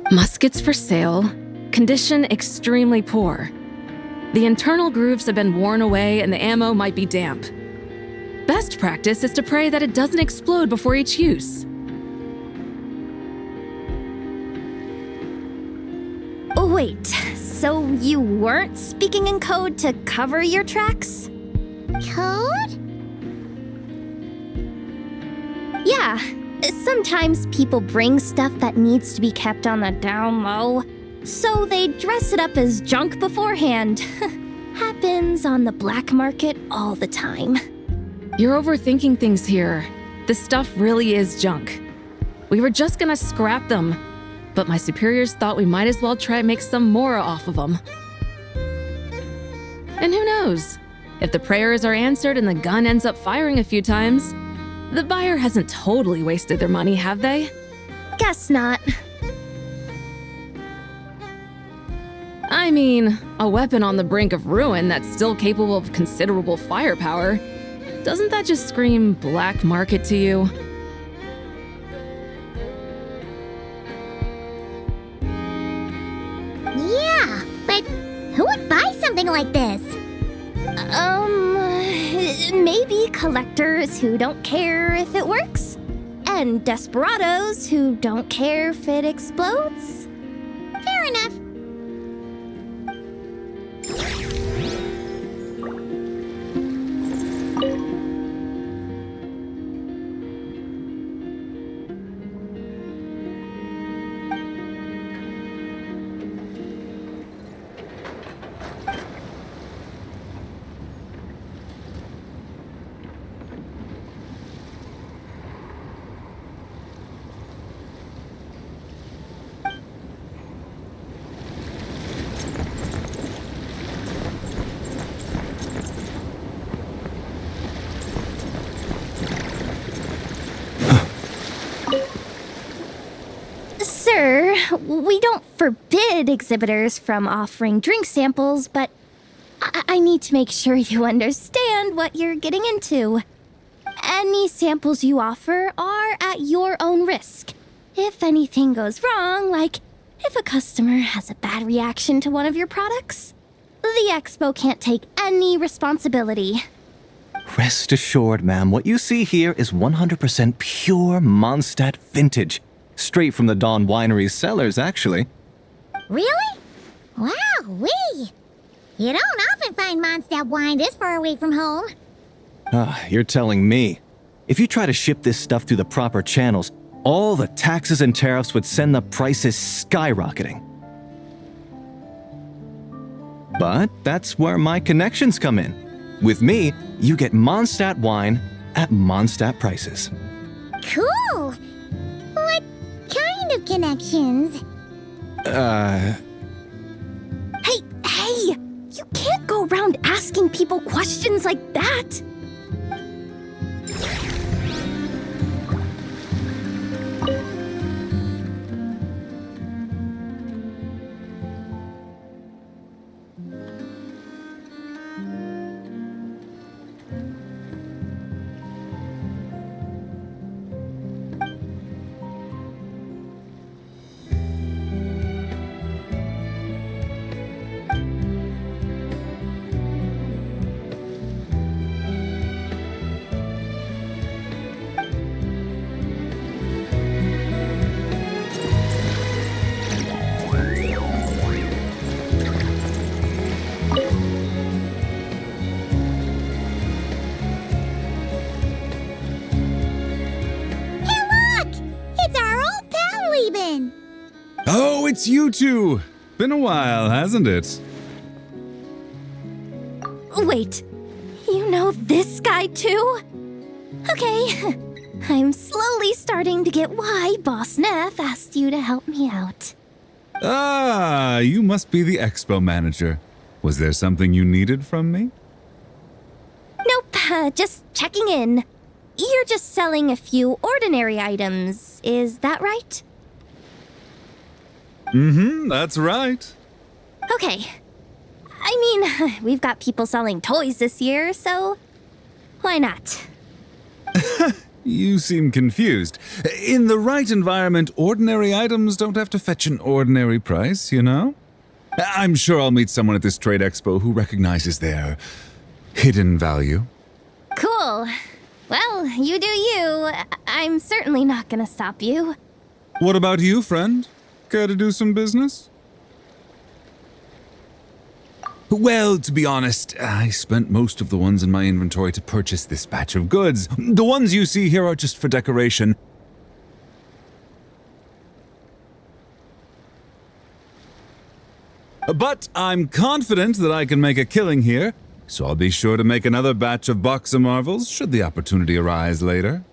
Muskets for sale. Condition extremely poor. The internal grooves have been worn away and the ammo might be damp. Best practice is to pray that it doesn't explode before each use. Wait, so you weren't speaking in code to cover your tracks? Code? Yeah, sometimes people bring stuff that needs to be kept on the down low, so they dress it up as junk beforehand. Happens on the black market all the time. You're overthinking things here. This stuff really is junk. We were just gonna scrap them, but my superiors thought we might as well try and make some more off of them. And who knows? If the prayers are answered and the gun ends up firing a few times, the buyer hasn't totally wasted their money, have they? Guess not. I mean, a weapon on the brink of ruin that's still capable of considerable firepower. Doesn't that just scream black market to you? Yeah, but who would buy something like this? Maybe collectors who don't care if it works, and desperados who don't care if it explodes. Fair enough. we don't forbid exhibitors from offering drink samples, but I need to make sure you understand what you're getting into. Any samples you offer are at your own risk. If anything goes wrong, like if a customer has a bad reaction to one of your products, the expo can't take any responsibility. Rest assured, ma'am, what you see here is 100% pure Mondstadt vintage. Straight from the Dawn Winery's cellars, actually. Really? Wow-wee! You don't often find Mondstadt wine this far away from home. You're telling me. If you try to ship this stuff through the proper channels, all the taxes and tariffs would send the prices skyrocketing. But that's where my connections come in. With me, you get Mondstadt wine at Mondstadt prices. Cool! What kind of connections? Hey! You can't go around asking people questions like that! Oh, it's you two! Been a while, hasn't it? Wait, you know this guy too? Okay, I'm slowly starting to get why Boss Neff asked you to help me out. Ah, you must be the expo manager. Was there something you needed from me? Nope, just checking in. You're just selling a few ordinary items, is that right? That's right. Okay. I mean, we've got people selling toys this year, so why not? You seem confused. In the right environment, ordinary items don't have to fetch an ordinary price, you know? I'm sure I'll meet someone at this trade expo who recognizes their hidden value. Cool. Well, you do you. I'm certainly not gonna stop you. What about you, friend? Care to do some business? Well, to be honest, I spent most of the ones in my inventory to purchase this batch of goods. The ones you see here are just for decoration. But I'm confident that I can make a killing here, so I'll be sure to make another batch of Box of Marvels should the opportunity arise later.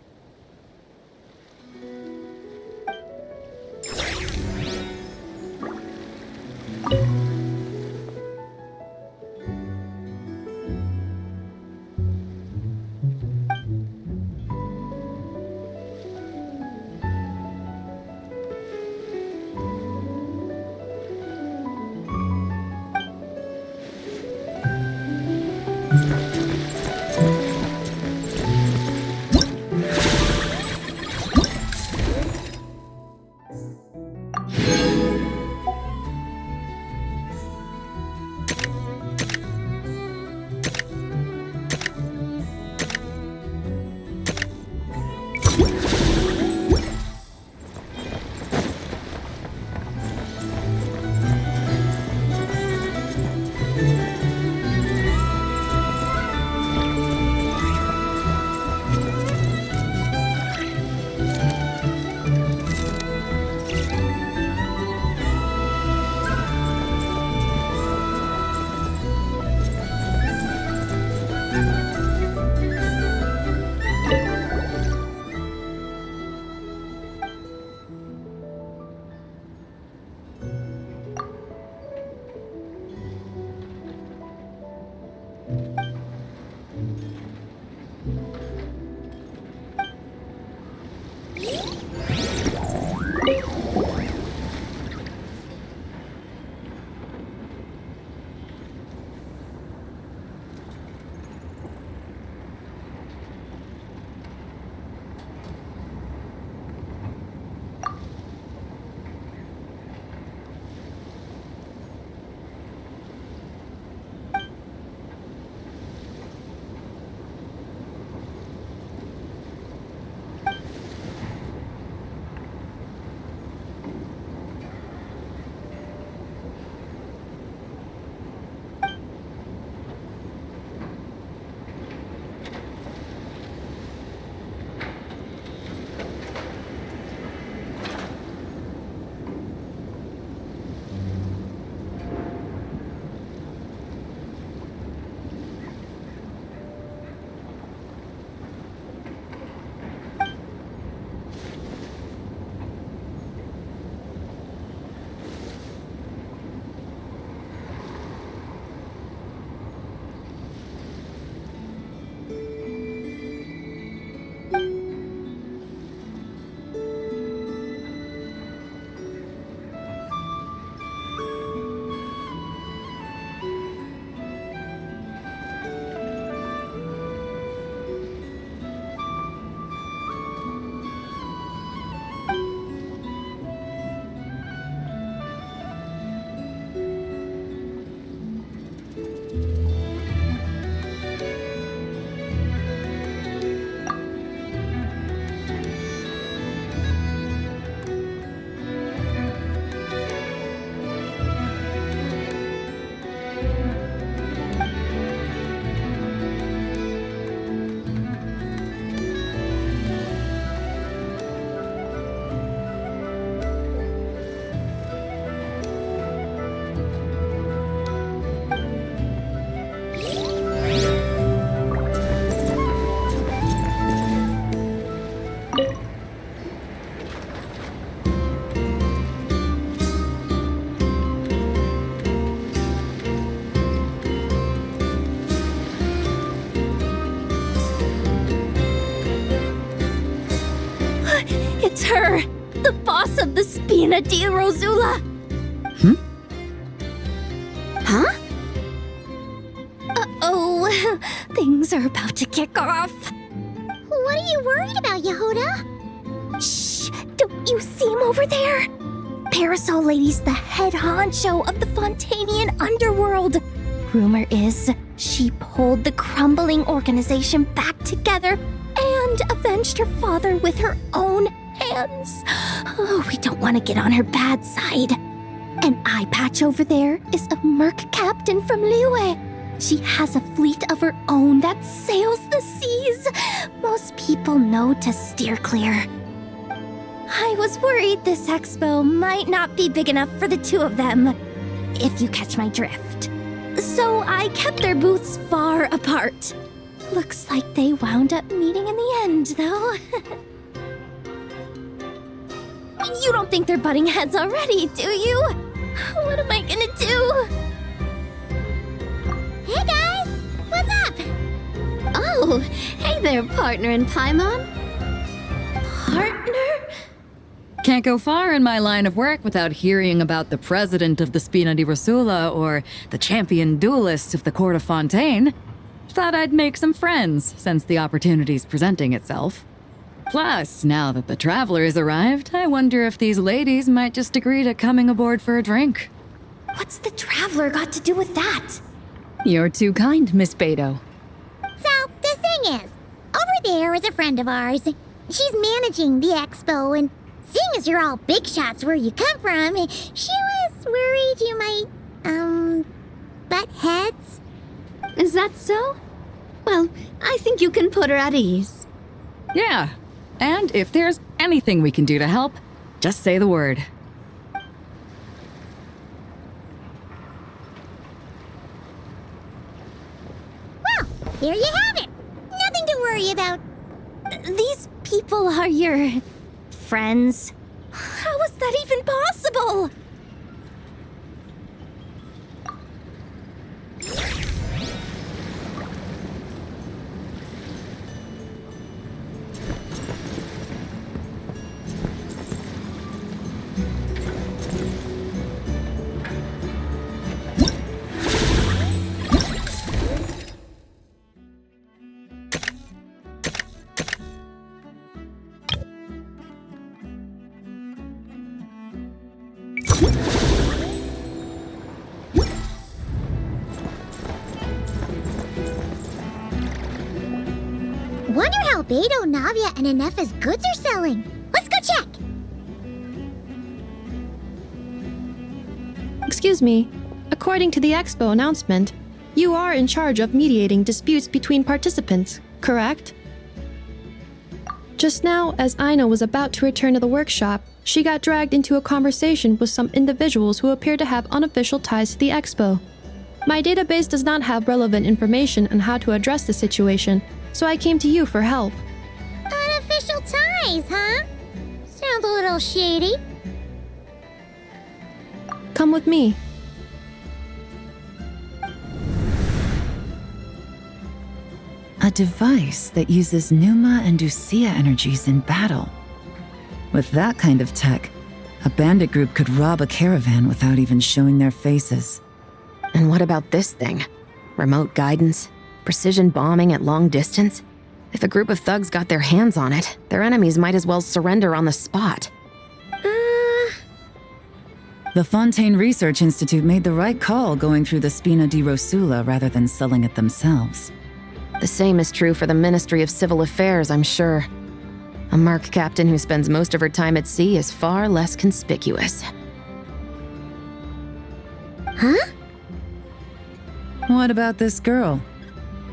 her! The boss of the Spina di Rosula! Huh? Uh-oh, things are about to kick off. What are you worried about, Yehuda? Shh! Don't you see him over there? Parasol Lady's the head honcho of the Fontanian underworld. Rumor is she pulled the crumbling organization back together and avenged her father with her own hands. Oh, we don't want to get on her bad side. An eye patch over there is a merc captain from Liyue. She has a fleet of her own that sails the seas. Most people know to steer clear. I was worried this expo might not be big enough for the two of them, if you catch my drift. So I kept their booths far apart. Looks like they wound up meeting in the end, though. You don't think they're butting heads already, do you? What am I gonna do? Hey guys, what's up? Oh, hey there, partner in Paimon. Partner? Can't go far in my line of work without hearing about the president of the Spina di Rosula or the champion duelist of the court of Fontaine. Thought I'd make some friends since the opportunity's presenting itself. Plus, now that the traveler's arrived, I wonder if these ladies might just agree to coming aboard for a drink. What's the traveler got to do with that? You're too kind, Miss Beto. So, the thing is, over there is a friend of ours. She's managing the expo, and seeing as you're all big shots where you come from, she was worried you might, butt heads. Is that so? Well, I think you can put her at ease. Yeah, and if there's anything we can do to help, just say the word. Well, there you have it. Nothing to worry about. These people are your friends? How is that even possible? Wonder how Beto, Navia, and Anefa's goods are selling. Let's go check. Excuse me. According to the expo announcement, you are in charge of mediating disputes between participants, correct? Just now, as Aino was about to return to the workshop, she got dragged into a conversation with some individuals who appear to have unofficial ties to the expo. My database does not have relevant information on how to address the situation, so I came to you for help. Unofficial ties, huh? Sounds a little shady. Come with me. A device that uses Pneuma and Ducia energies in battle. With that kind of tech, a bandit group could rob a caravan without even showing their faces. And what about this thing? Remote guidance? Precision bombing at long distance? If a group of thugs got their hands on it, their enemies might as well surrender on the spot. The Fontaine Research Institute made the right call going through the Spina di Rosula rather than selling it themselves. The same is true for the Ministry of Civil Affairs, I'm sure. A merc captain who spends most of her time at sea is far less conspicuous. Huh? What about this girl?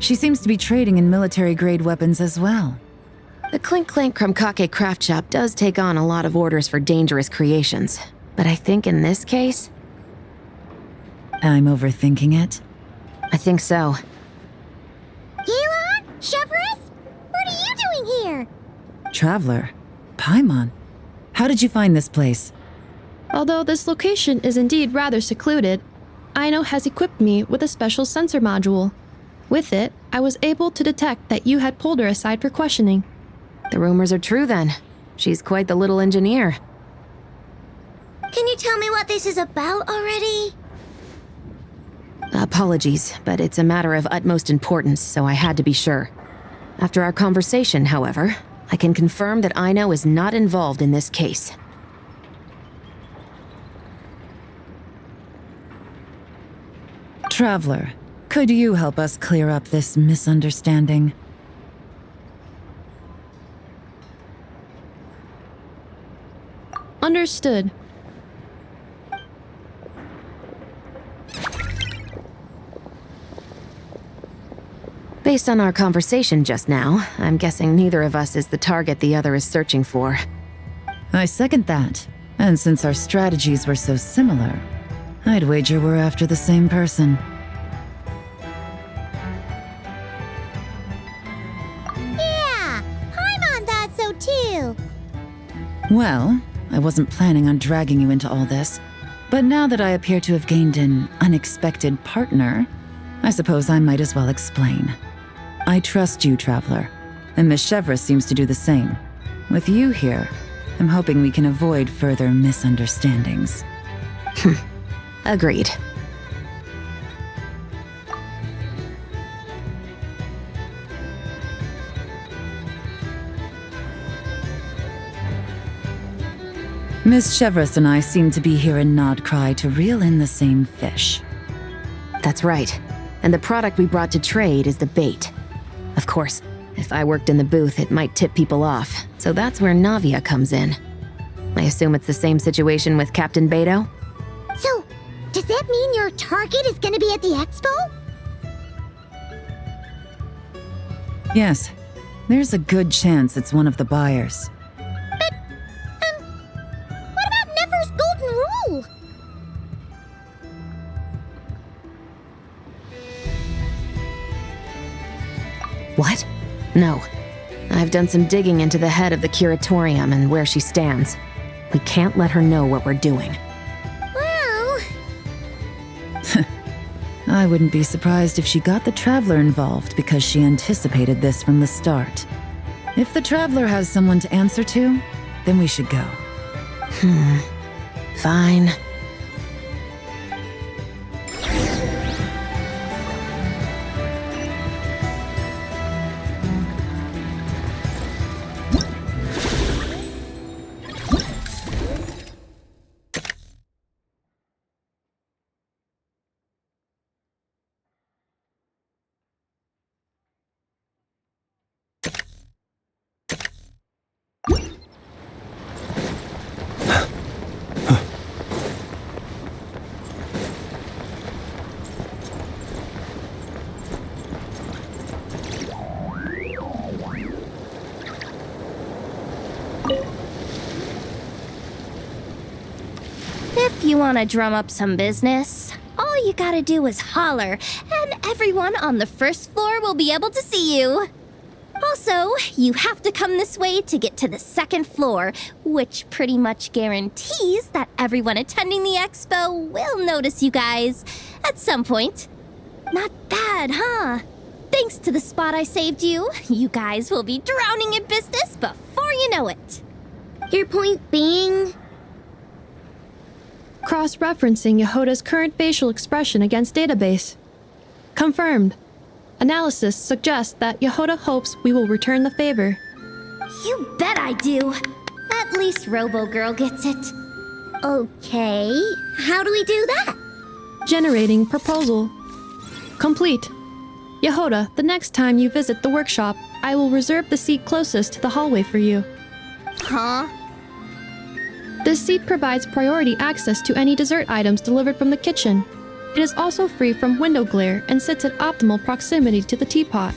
She seems to be trading in military-grade weapons as well. The Clink Clank Krumkake craft shop does take on a lot of orders for dangerous creations, but I think in this case... I'm overthinking it? I think so. Galen? Chevrolet? What are you doing here? Traveler? Paimon? How did you find this place? Although this location is indeed rather secluded, Aino has equipped me with a special sensor module. With it, I was able to detect that you had pulled her aside for questioning. The rumors are true then. She's quite the little engineer. Can you tell me what this is about already? Apologies, but it's a matter of utmost importance, so I had to be sure. After our conversation, however, I can confirm that Aino is not involved in this case. Traveler, could you help us clear up this misunderstanding? Understood. Based on our conversation just now, I'm guessing neither of us is the target the other is searching for. I second that. And since our strategies were so similar, I'd wager we're after the same person. Yeah, Paimon thought so too. Well, I wasn't planning on dragging you into all this, but now that I appear to have gained an unexpected partner, I suppose I might as well explain. I trust you, Traveler, and Miss Chevra seems to do the same. With you here, I'm hoping we can avoid further misunderstandings. Agreed. Miss Chevras and I seem to be here in Nodcry to reel in the same fish. That's right. And the product we brought to trade is the bait. Of course, if I worked in the booth, it might tip people off, so that's where Navia comes in. I assume it's the same situation with Captain Beto? So, does that mean your target is gonna be at the expo? Yes, there's a good chance it's one of the buyers. But, what about Nefer's golden rule? What? No. I've done some digging into the head of the Curatorium and where she stands. We can't let her know what we're doing. Well... I wouldn't be surprised if she got the Traveler involved because she anticipated this from the start. If the Traveler has someone to answer to, then we should go. Fine. If you want to drum up some business, all you gotta do is holler, and everyone on the first floor will be able to see you. Also, you have to come this way to get to the second floor, which pretty much guarantees that everyone attending the expo will notice you guys at some point. Not bad, huh? Thanks to the spot I saved you, you guys will be drowning in business before you know it. Your point being? Cross-referencing Yehoda's current facial expression against database. Confirmed. Analysis suggests that Yehoda hopes we will return the favor. You bet I do. At least Robo-Girl gets it. Okay, how do we do that? Generating proposal. Complete. Yehoda, the next time you visit the workshop, I will reserve the seat closest to the hallway for you. Huh? This seat provides priority access to any dessert items delivered from the kitchen. It is also free from window glare and sits at optimal proximity to the teapot.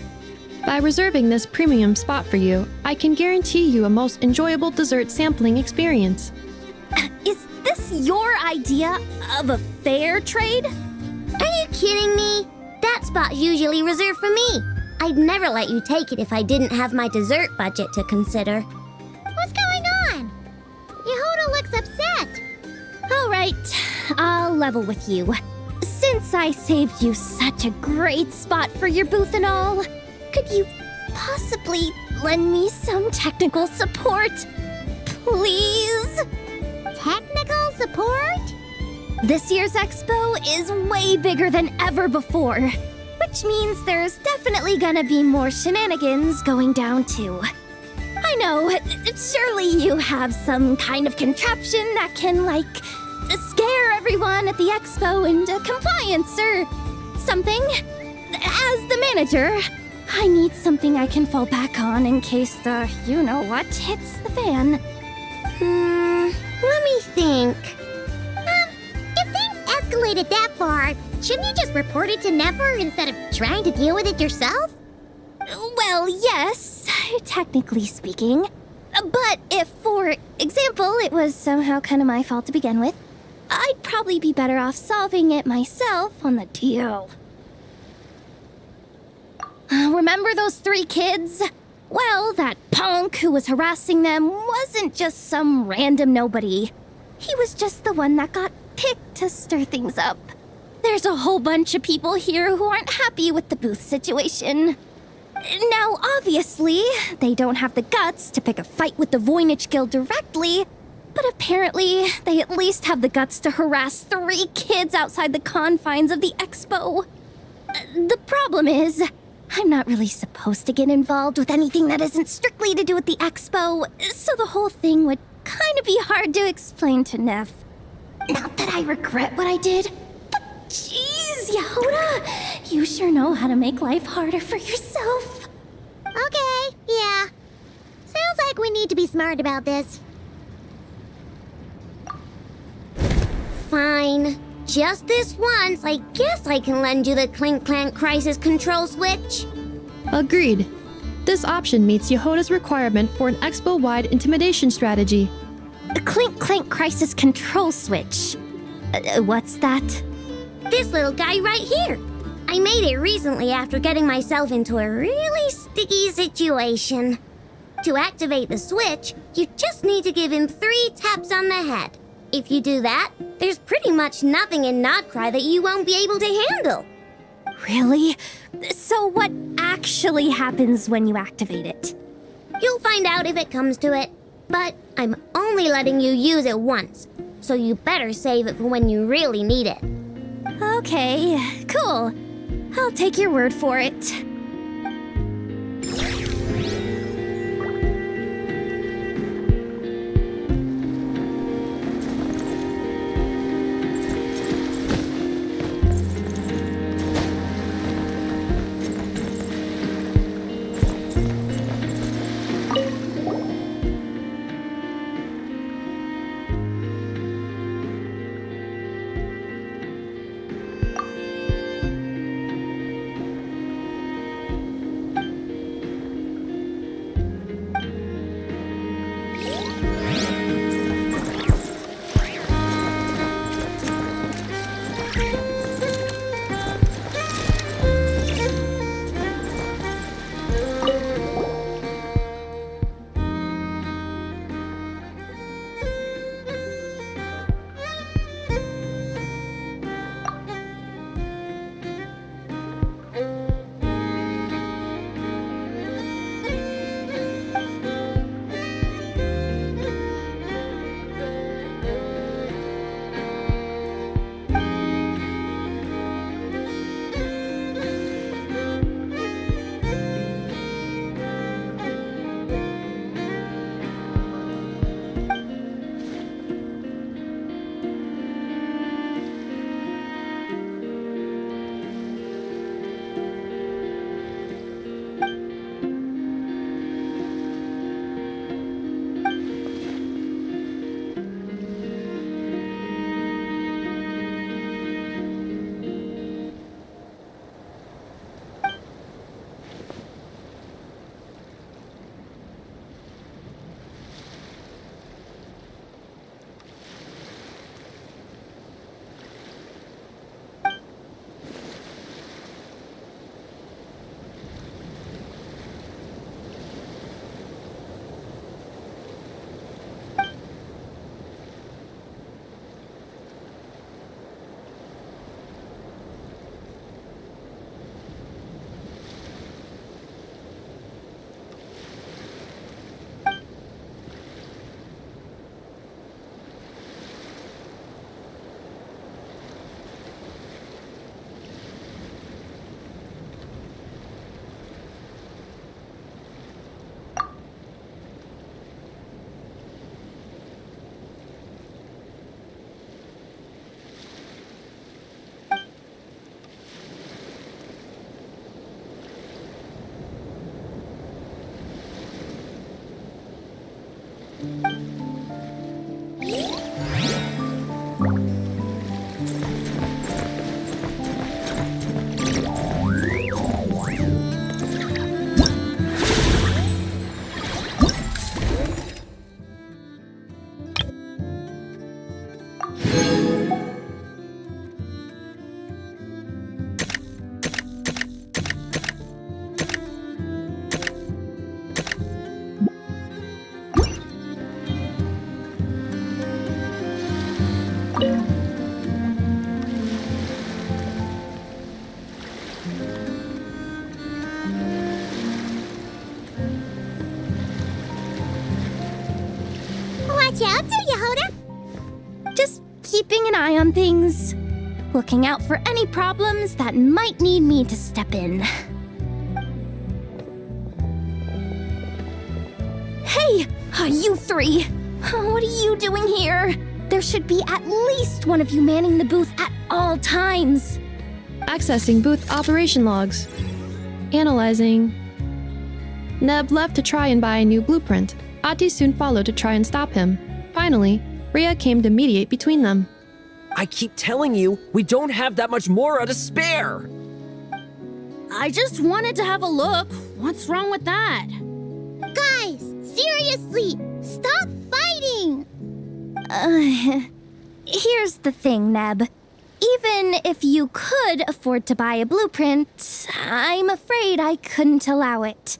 By reserving this premium spot for you, I can guarantee you a most enjoyable dessert sampling experience. Is this your idea of a fair trade? Are you kidding me? That spot's usually reserved for me. I'd never let you take it if I didn't have my dessert budget to consider. What's going on? Yehoda looks upset. All right, I'll level with you. Since I saved you such a great spot for your booth and all, could you possibly lend me some technical support? please? Technical support? This year's expo is way bigger than ever before, which means there's definitely gonna be more shenanigans going down too. I know, surely you have some kind of contraption that can, like, scare everyone at the expo into compliance or something. As the manager, I need something I can fall back on in case the you-know-what hits the fan. Let me think. If things escalated that far, shouldn't you just report it to Never instead of trying to deal with it yourself? Well, yes, technically speaking. But if, for example, it was somehow kind of my fault to begin with, I'd probably be better off solving it myself on the DL. Remember those 3 kids? Well, that punk who was harassing them wasn't just some random nobody. He was just the one that got picked to stir things up. There's a whole bunch of people here who aren't happy with the booth situation. Now, obviously, they don't have the guts to pick a fight with the Voynich Guild directly, but apparently they at least have the guts to harass 3 kids outside the confines of the expo. The problem is, I'm not really supposed to get involved with anything that isn't strictly to do with the expo, so the whole thing would kind of be hard to explain to Neff. Not that I regret what I did, but jeez, Yehoda, you sure know how to make life harder for yourself. Okay, yeah. Sounds like we need to be smart about this. Fine. Just this once, I guess I can lend you the Clink Clank Crisis Control Switch. Agreed. This option meets Yehoda's requirement for an expo-wide intimidation strategy. The Clink Clank Crisis Control Switch. What's that? This little guy right here. I made it recently after getting myself into a really sticky situation. To activate the switch, you just need to give him 3 taps on the head. If you do that, there's pretty much nothing in Nodcry that you won't be able to handle. Really? So what actually happens when you activate it? You'll find out if it comes to it, but I'm only letting you use it once, so you better save it for when you really need it. Okay, cool. I'll take your word for it. Watch out, do you, Hoda? Just keeping an eye on things. Looking out for any problems that might need me to step in. Hey, you three! What are you doing here? There should be at least one of you manning the booth at all times. Accessing booth operation logs. Analyzing. Neb left to try and buy a new blueprint. Ati soon followed to try and stop him. Finally, Rhea came to mediate between them. I keep telling you, we don't have that much Mora to spare! I just wanted to have a look. What's wrong with that? Guys, seriously, stop fighting! Here's the thing, Neb. Even if you could afford to buy a blueprint, I'm afraid I couldn't allow it.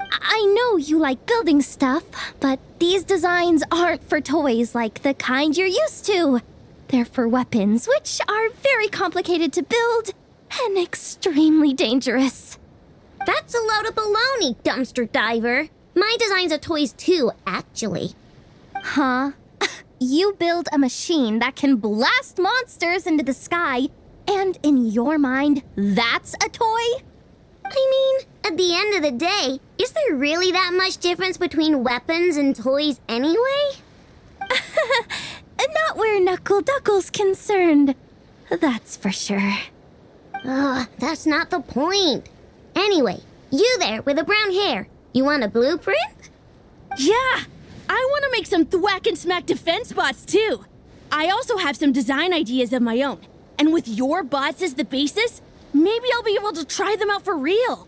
I know you like building stuff, but these designs aren't for toys like the kind you're used to. They're for weapons, which are very complicated to build and extremely dangerous. That's a load of baloney, dumpster diver. My designs are toys too, actually. Huh? You build a machine that can blast monsters into the sky, and in your mind, that's a toy? I mean, at the end of the day, is there really that much difference between weapons and toys anyway? Not where Knuckle Duckle's concerned. That's for sure. Ugh, that's not the point. Anyway, you there with the brown hair, you want a blueprint? Yeah! I want to make some thwack and smack defense bots too. I also have some design ideas of my own. And with your bots as the basis, maybe I'll be able to try them out for real.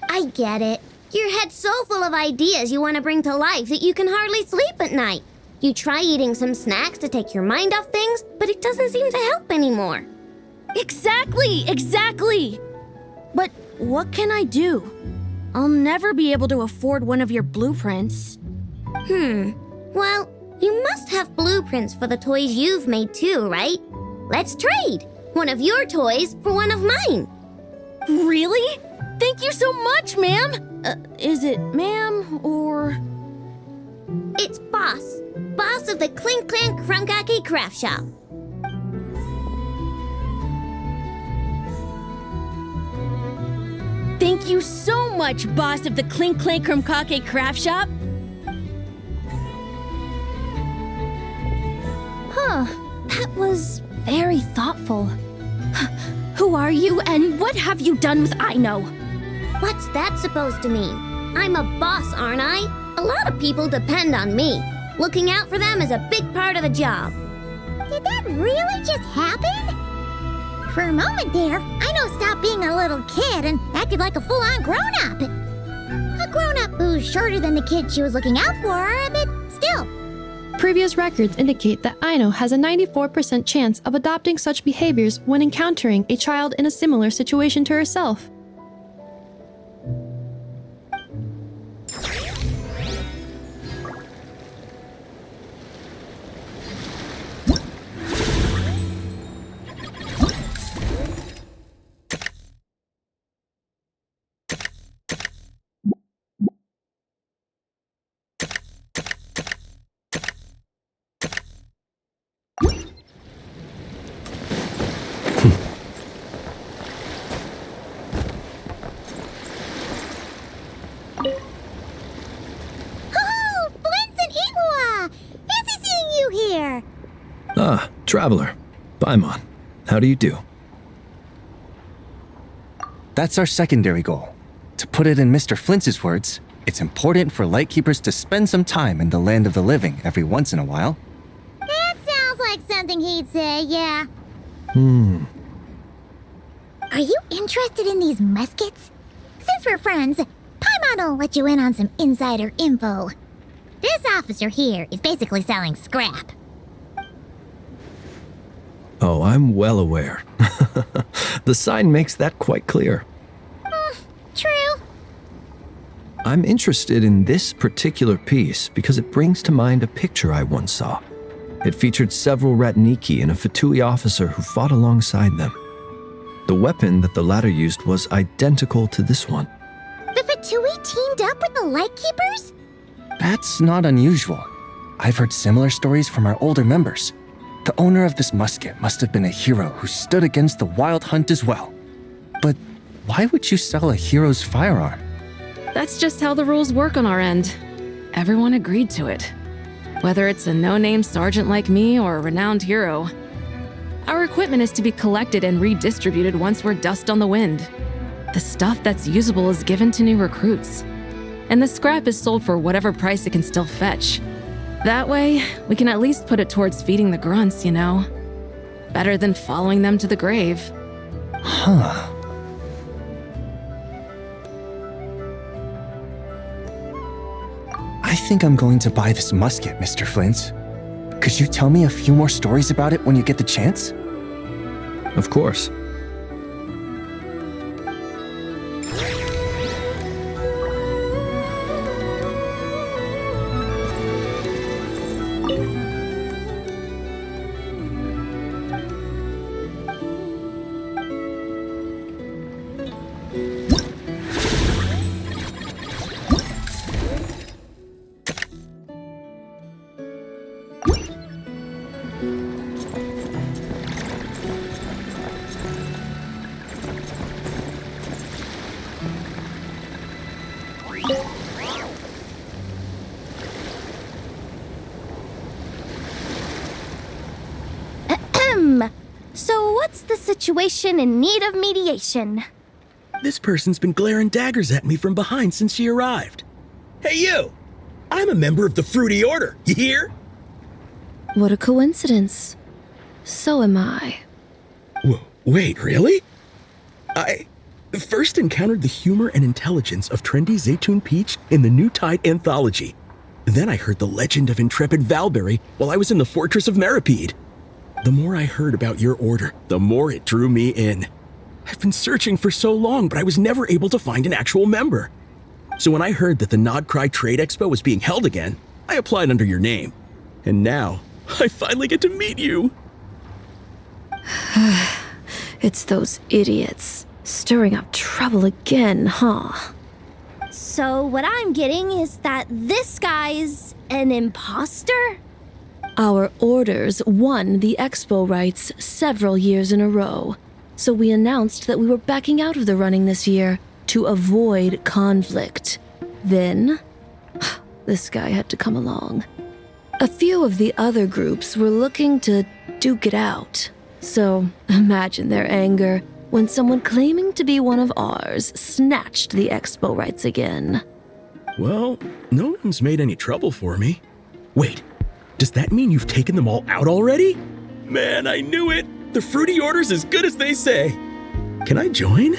I get it. Your head's so full of ideas you want to bring to life that you can hardly sleep at night. You try eating some snacks to take your mind off things, but it doesn't seem to help anymore. Exactly! But what can I do? I'll never be able to afford one of your blueprints. Well, you must have blueprints for the toys you've made too, right? Let's trade. One of your toys for one of mine. Really? Thank you so much, ma'am! Is it ma'am or... It's Boss. Boss of the Clink Clank Krumkake Craft Shop. Thank you so much, boss of the Clink Clank Krumkake Craft Shop. Huh, that was very thoughtful. Who are you and what have you done with Aino? What's that supposed to mean? I'm a boss, aren't I? A lot of people depend on me. Looking out for them is a big part of the job. Did that really just happen? For a moment there, Aino stopped being a little kid and acted like a full-on grown-up. A grown-up who's shorter than the kid she was looking out for, but still. Previous records indicate that Aino has a 94% chance of adopting such behaviors when encountering a child in a similar situation to herself. Ah, Traveler. Paimon. How do you do? That's our secondary goal. To put it in Mr. Flintz's words, it's important for Lightkeepers to spend some time in the land of the living every once in a while. That sounds like something he'd say, yeah. Are you interested in these muskets? Since we're friends, Paimon will let you in on some insider info. This officer here is basically selling scrap. Oh, I'm well aware. The sign makes that quite clear. True. I'm interested in this particular piece because it brings to mind a picture I once saw. It featured several Ratniki and a Fatui officer who fought alongside them. The weapon that the latter used was identical to this one. The Fatui teamed up with the Lightkeepers? That's not unusual. I've heard similar stories from our older members. The owner of this musket must have been a hero who stood against the Wild Hunt as well. But why would you sell a hero's firearm? That's just how the rules work on our end. Everyone agreed to it. Whether it's a no-name sergeant like me or a renowned hero. Our equipment is to be collected and redistributed once we're dust on the wind. The stuff that's usable is given to new recruits. And the scrap is sold for whatever price it can still fetch. That way, we can at least put it towards feeding the grunts, you know? Better than following them to the grave. Huh. I think I'm going to buy this musket, Mr. Flint. Could you tell me a few more stories about it when you get the chance? Of course. So what's the situation in need of mediation? This person's been glaring daggers at me from behind since she arrived. Hey, you! I'm a member of the Fruity Order, you hear? What a coincidence. So am I. Wait, really? I first encountered the humor and intelligence of trendy Zaytun Peach in the New Tide anthology. Then I heard the legend of intrepid Valberry while I was in the Fortress of Meripede. The more I heard about your order, the more it drew me in. I've been searching for so long, but I was never able to find an actual member. So when I heard that the Nodcry Trade Expo was being held again, I applied under your name. And now, I finally get to meet you. It's those idiots. Stirring up trouble again, huh? So what I'm getting is that this guy's an imposter? Our orders won the expo rights several years in a row, so we announced that we were backing out of the running this year to avoid conflict. Then, this guy had to come along. A few of the other groups were looking to duke it out, so imagine their anger when someone claiming to be one of ours snatched the expo rights again. Well, no one's made any trouble for me. Wait. Does that mean you've taken them all out already? Man, I knew it! The Fruity Order's as good as they say. Can I join?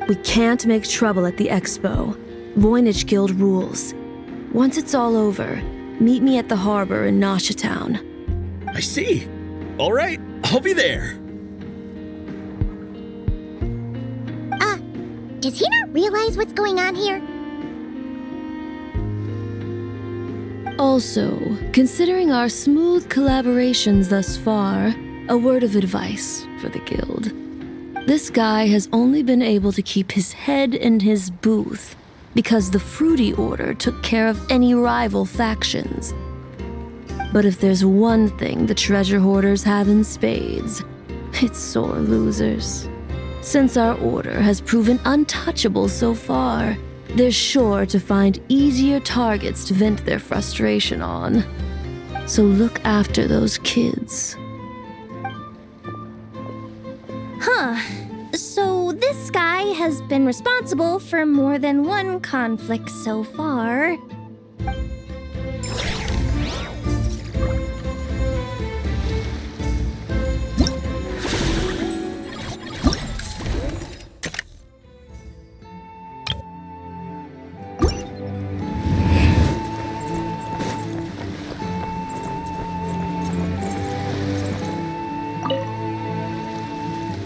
We can't make trouble at the expo. Voynich Guild rules. Once it's all over, meet me at the harbor in Nasha Town. I see. All right, I'll be there. Does he not realize what's going on here? Also, considering our smooth collaborations thus far, a word of advice for the guild. This guy has only been able to keep his head in his booth because the Fruity Order took care of any rival factions. But if there's one thing the treasure hoarders have in spades, it's sore losers. Since our order has proven untouchable so far, they're sure to find easier targets to vent their frustration on. So look after those kids. Huh. So this guy has been responsible for more than one conflict so far.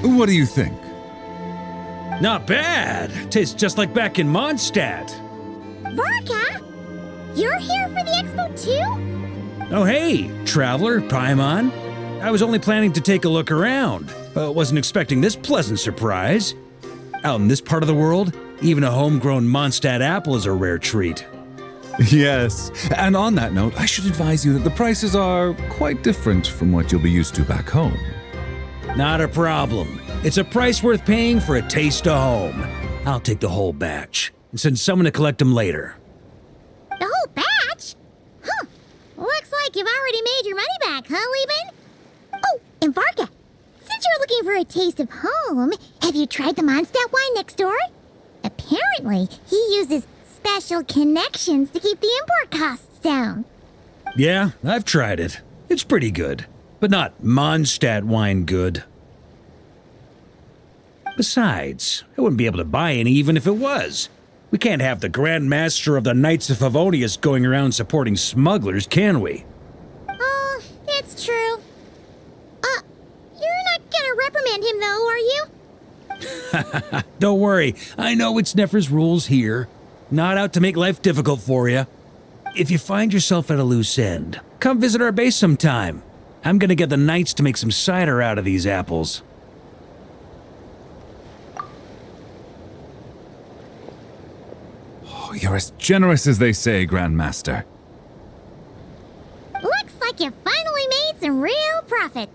What do you think? Not bad. Tastes just like back in Mondstadt. Vorka? You're here for the expo too? Oh hey, traveler, Paimon. I was only planning to take a look around. Wasn't expecting this pleasant surprise. Out in this part of the world, even a homegrown Mondstadt apple is a rare treat. Yes, and on that note, I should advise you that the prices are quite different from what you'll be used to back home. Not a problem. It's a price worth paying for a taste of home. I'll take the whole batch and send someone to collect them later. The whole batch? Huh. Looks like you've already made your money back, huh, Leben? Oh, and Varga, since you're looking for a taste of home, have you tried the Mondstadt wine next door? Apparently, he uses special connections to keep the import costs down. Yeah, I've tried it. It's pretty good, but not Mondstadt wine good. Besides, I wouldn't be able to buy any even if it was. We can't have the Grand Master of the Knights of Favonius going around supporting smugglers, can we? Oh, it's true. You're not gonna reprimand him though, are you? Don't worry, I know it's Nefer's rules here. Not out to make life difficult for you. If you find yourself at a loose end, come visit our base sometime. I'm gonna get the Knights to make some cider out of these apples. Oh, you're as generous as they say, Grandmaster. Looks like you finally made some real profit.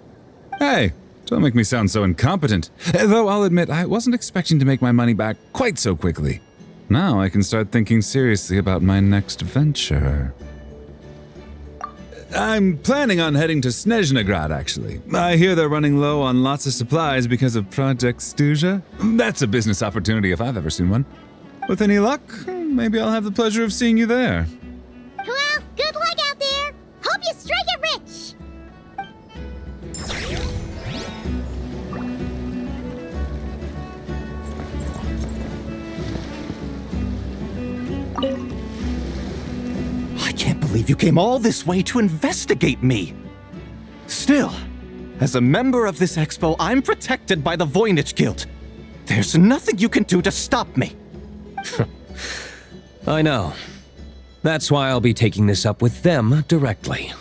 Hey, don't make me sound so incompetent. Though I'll admit, I wasn't expecting to make my money back quite so quickly. Now I can start thinking seriously about my next venture. I'm planning on heading to Snezhnegrad, actually. I hear they're running low on lots of supplies because of Project Stuja. That's a business opportunity if I've ever seen one. With any luck, maybe I'll have the pleasure of seeing you there. Well, good luck out there. Hope you strike it rich. I can't believe you came all this way to investigate me. Still, as a member of this expo, I'm protected by the Voynich Guild. There's nothing you can do to stop me. I know. That's why I'll be taking this up with them directly.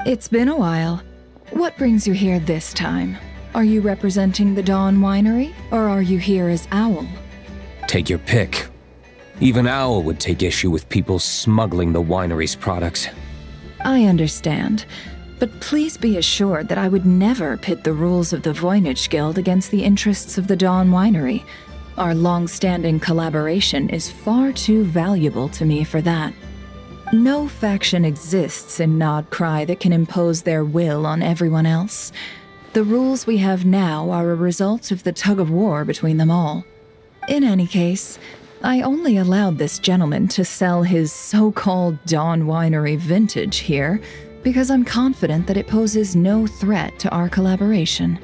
It's been a while. What brings you here this time? Are you representing the Dawn Winery, or are you here as Owl? Take your pick. Even Owl would take issue with people smuggling the winery's products. I understand, but please be assured that I would never pit the rules of the Voynich Guild against the interests of the Dawn Winery. Our long-standing collaboration is far too valuable to me for that. No faction exists in Nodcry that can impose their will on everyone else. The rules we have now are a result of the tug-of-war between them all. In any case, I only allowed this gentleman to sell his so-called Dawn Winery vintage here because I'm confident that it poses no threat to our collaboration.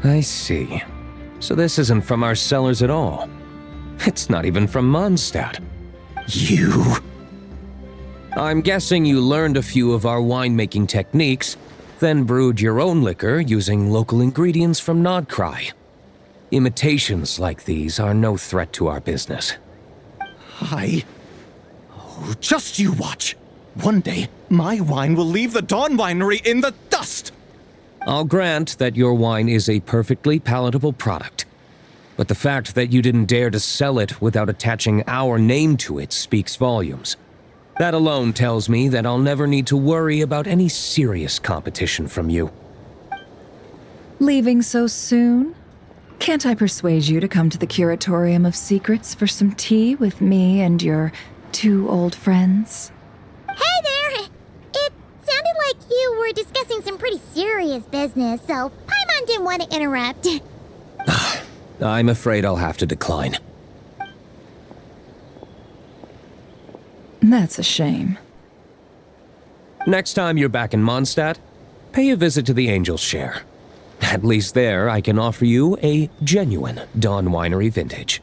I see. So this isn't from our cellars at all. It's not even from Mondstadt. You... I'm guessing you learned a few of our winemaking techniques, then brewed your own liquor using local ingredients from Nodcry. Imitations like these are no threat to our business. Oh, just you watch. One day, my wine will leave the Dawn Winery in the dust. I'll grant that your wine is a perfectly palatable product, but the fact that you didn't dare to sell it without attaching our name to it speaks volumes. That alone tells me that I'll never need to worry about any serious competition from you. Leaving so soon? Can't I persuade you to come to the Curatorium of Secrets for some tea with me and your two old friends? Hey there! It sounded like you were discussing some pretty serious business, so Paimon didn't want to interrupt. I'm afraid I'll have to decline. That's a shame. Next time you're back in Mondstadt, pay a visit to the Angel's Share. At least there, I can offer you a genuine Dawn Winery vintage.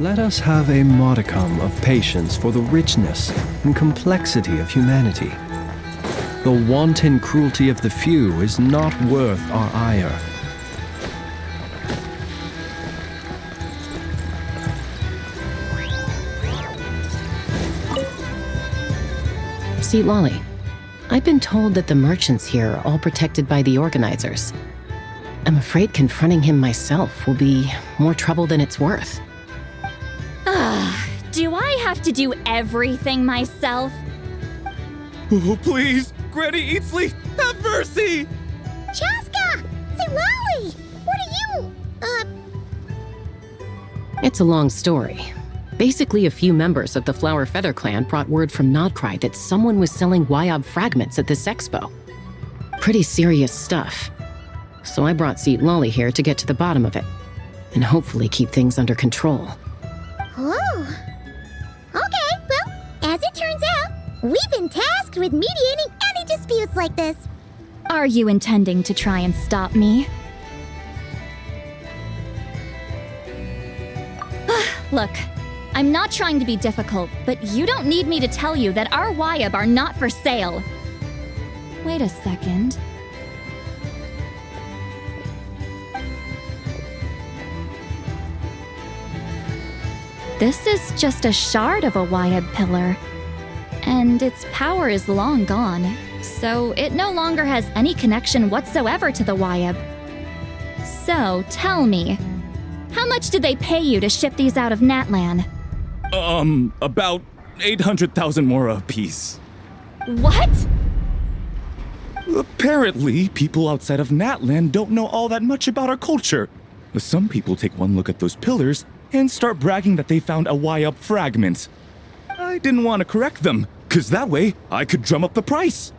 Let us have a modicum of patience for the richness and complexity of humanity. The wanton cruelty of the few is not worth our ire. See, Lolly, I've been told that the merchants here are all protected by the organizers. I'm afraid confronting him myself will be more trouble than it's worth. Do I have to do everything myself? Oh, please, Granny Eatsley, have mercy! Chaska! Say, Lolly! What are you, It's a long story. Basically, a few members of the Flower Feather clan brought word from Nodcry that someone was selling Wyob fragments at this expo. Pretty serious stuff. So I brought Seat Lolly here to get to the bottom of it, and hopefully keep things under control. Oh. Okay, well, as it turns out, we've been tasked with mediating any disputes like this. Are you intending to try and stop me? Look, I'm not trying to be difficult, but you don't need me to tell you that our Wyob are not for sale. Wait a second. This is just a shard of a Wyob pillar, and its power is long gone, so it no longer has any connection whatsoever to the Wyob. So, tell me, how much did they pay you to ship these out of Natlan? About 800,000 more apiece. What? Apparently, people outside of Natlan don't know all that much about our culture. Some people take one look at those pillars and start bragging that they found a Wyob fragment. I didn't want to correct them, cause that way I could drum up the price.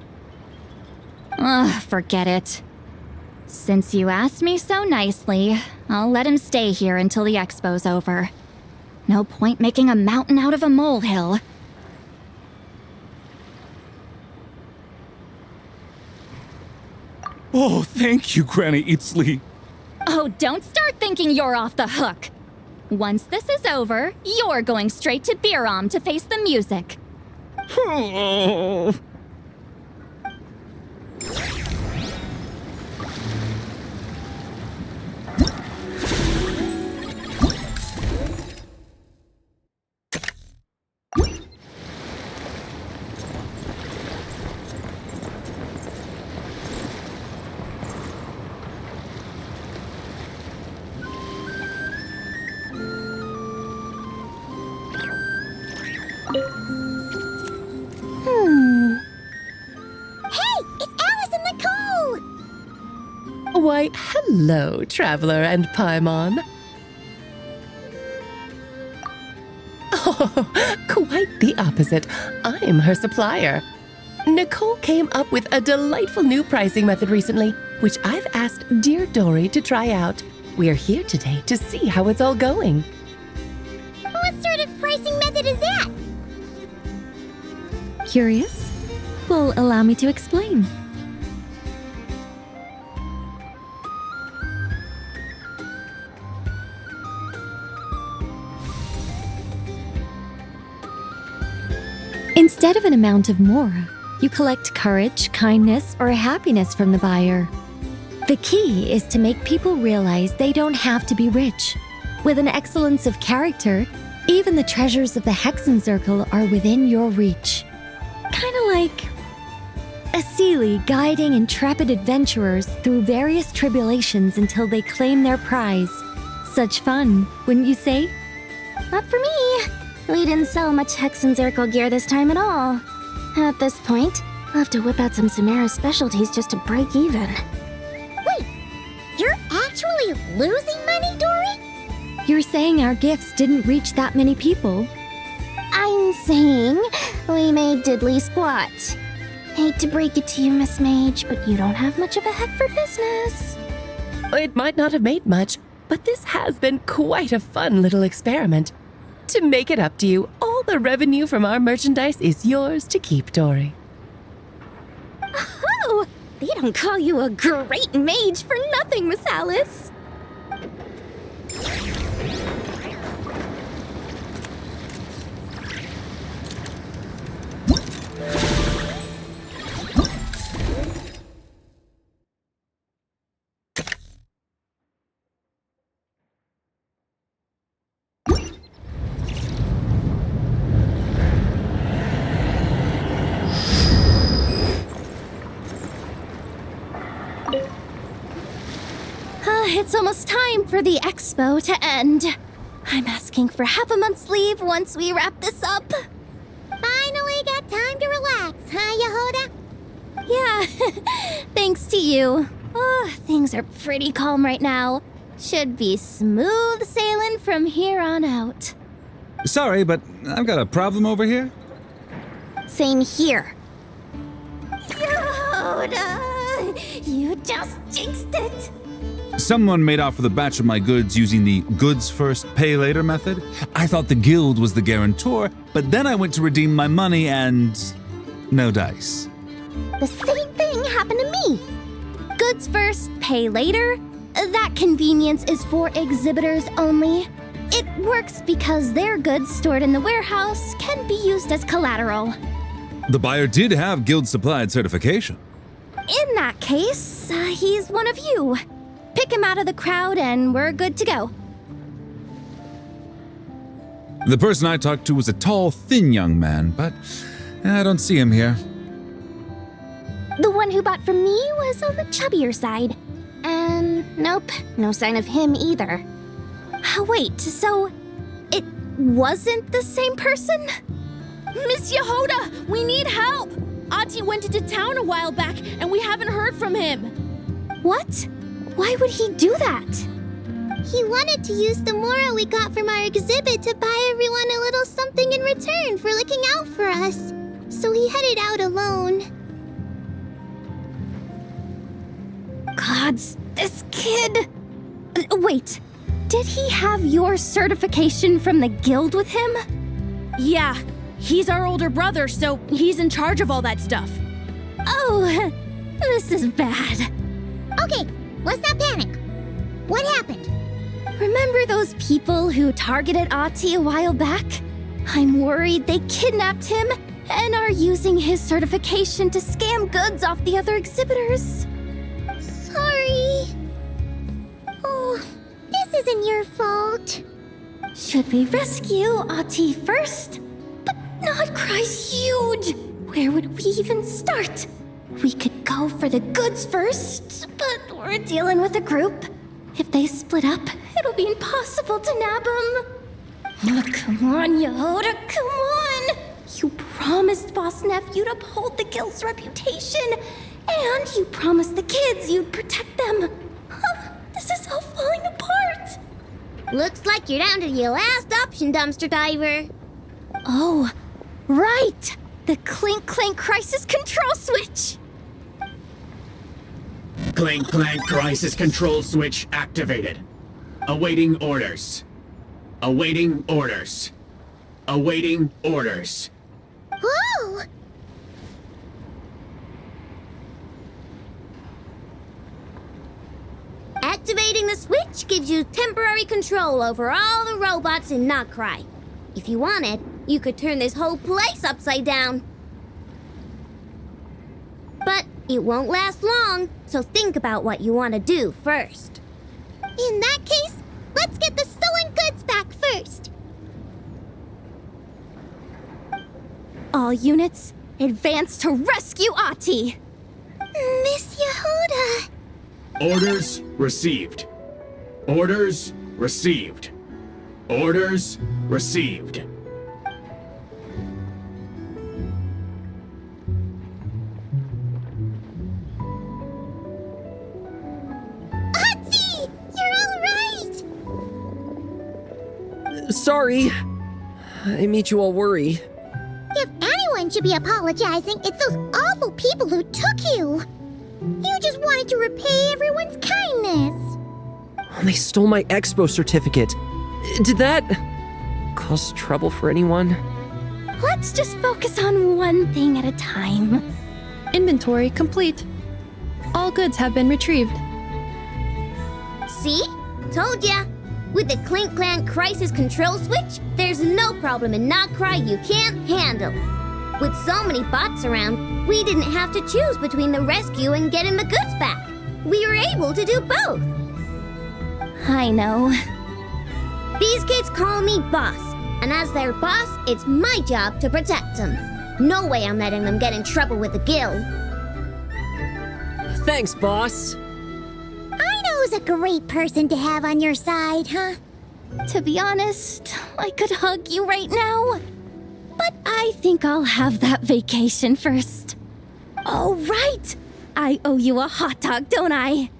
Ugh, forget it. Since you asked me so nicely, I'll let him stay here until the expo's over. No point making a mountain out of a molehill. Oh, thank you, Granny Eatsley. Oh, don't start thinking you're off the hook. Once this is over, you're going straight to Biram to face the music. Hey, it's Alice and Nicole! Why, hello, Traveler and Paimon. Oh, quite the opposite. I'm her supplier. Nicole came up with a delightful new pricing method recently, which I've asked dear Dory to try out. We're here today to see how it's all going. What sort of pricing method is that? Curious? Well, allow me to explain. Instead of an amount of mora, you collect courage, kindness, or happiness from the buyer. The key is to make people realize they don't have to be rich. With an excellence of character, even the treasures of the Hexen Circle are within your reach. Kinda like a Seelie guiding intrepid adventurers through various tribulations until they claim their prize. Such fun, wouldn't you say? Not for me. We didn't sell much Hexen Circle gear this time at all. At this point, I'll have to whip out some Samara specialties just to break even. Wait, you're actually losing money, Dory? You're saying our gifts didn't reach that many people? I'm saying we made diddly squat. Hate to break it to you, Miss Mage, but you don't have much of a head for business. It might not have made much, but this has been quite a fun little experiment. To make it up to you, all the revenue from our merchandise is yours to keep, Dory. Oh, they don't call you a great mage for nothing, Miss Alice. It's almost time for the expo to end. I'm asking for half a month's leave once we wrap this up. Finally got time to relax, huh, Yehuda? Yeah, thanks to you. Oh, things are pretty calm right now. Should be smooth sailing from here on out. Sorry, but I've got a problem over here. Same here. Yehuda, you just jinxed it. Someone made off with a batch of my goods using the goods first, pay later method. I thought the guild was the guarantor, but then I went to redeem my money and no dice. The same thing happened to me. Goods first, pay later. That convenience is for exhibitors only. It works because their goods stored in the warehouse can be used as collateral. The buyer did have guild supplied certification. In that case, he's one of you. Pick him out of the crowd and we're good to go. The person I talked to was a tall, thin young man, but I don't see him here. The one who bought from me was on the chubbier side. And nope, no sign of him either. Wait, so it wasn't the same person? Miss Yehuda, we need help! Ati went into town a while back and we haven't heard from him. What? Why would he do that? He wanted to use the moral we got from our exhibit to buy everyone a little something in return for looking out for us. So he headed out alone. Gods, this kid... Wait, did he have your certification from the guild with him? Yeah, he's our older brother, so he's in charge of all that stuff. Oh, this is bad. Okay, let's not panic. What happened? Remember those people who targeted Ati a while back? I'm worried they kidnapped him and are using his certification to scam goods off the other exhibitors. Sorry. Oh, this isn't your fault. Should we rescue Ati first? But Not Cry's huge. Where would we even start? We could go for the goods first, but we're dealing with a group. If they split up, it'll be impossible to nab them. Oh, come on, Yehuda, come on! You promised Boss Nephew to uphold the guild's reputation, and you promised the kids you'd protect them. This is all falling apart. Looks like you're down to your last option, dumpster diver. Oh, right! The Clink Clank Crisis Control Switch! Clink Clank Crisis Control Switch activated. Awaiting orders. Awaiting orders. Awaiting orders. Whoa! Activating the switch gives you temporary control over all the robots in Not Cry. If you wanted, you could turn this whole place upside down. But it won't last long, so think about what you want to do first. In that case, let's get the stolen goods back first. All units, advance to rescue Ati! Miss Yehuda! Orders received. Orders received. Orders received. Ati! You're all right! Sorry. I made you all worry. If anyone should be apologizing, it's those awful people who took you. You just wanted to repay everyone's kindness. They stole my expo certificate. Did that cause trouble for anyone? Let's just focus on one thing at a time. Inventory complete. All goods have been retrieved. See? Told ya. With the Clink Clank Crisis Control Switch, there's no problem in Not Cry you can't handle. With so many bots around, we didn't have to choose between the rescue and getting the goods back. We were able to do both. I know. These kids call me boss, and as their boss, it's my job to protect them. No way I'm letting them get in trouble with the guild. Thanks, boss. I knows a great person to have on your side, huh? To be honest, I could hug you right now. But I think I'll have that vacation first. Oh, right! I owe you a hot dog, don't I?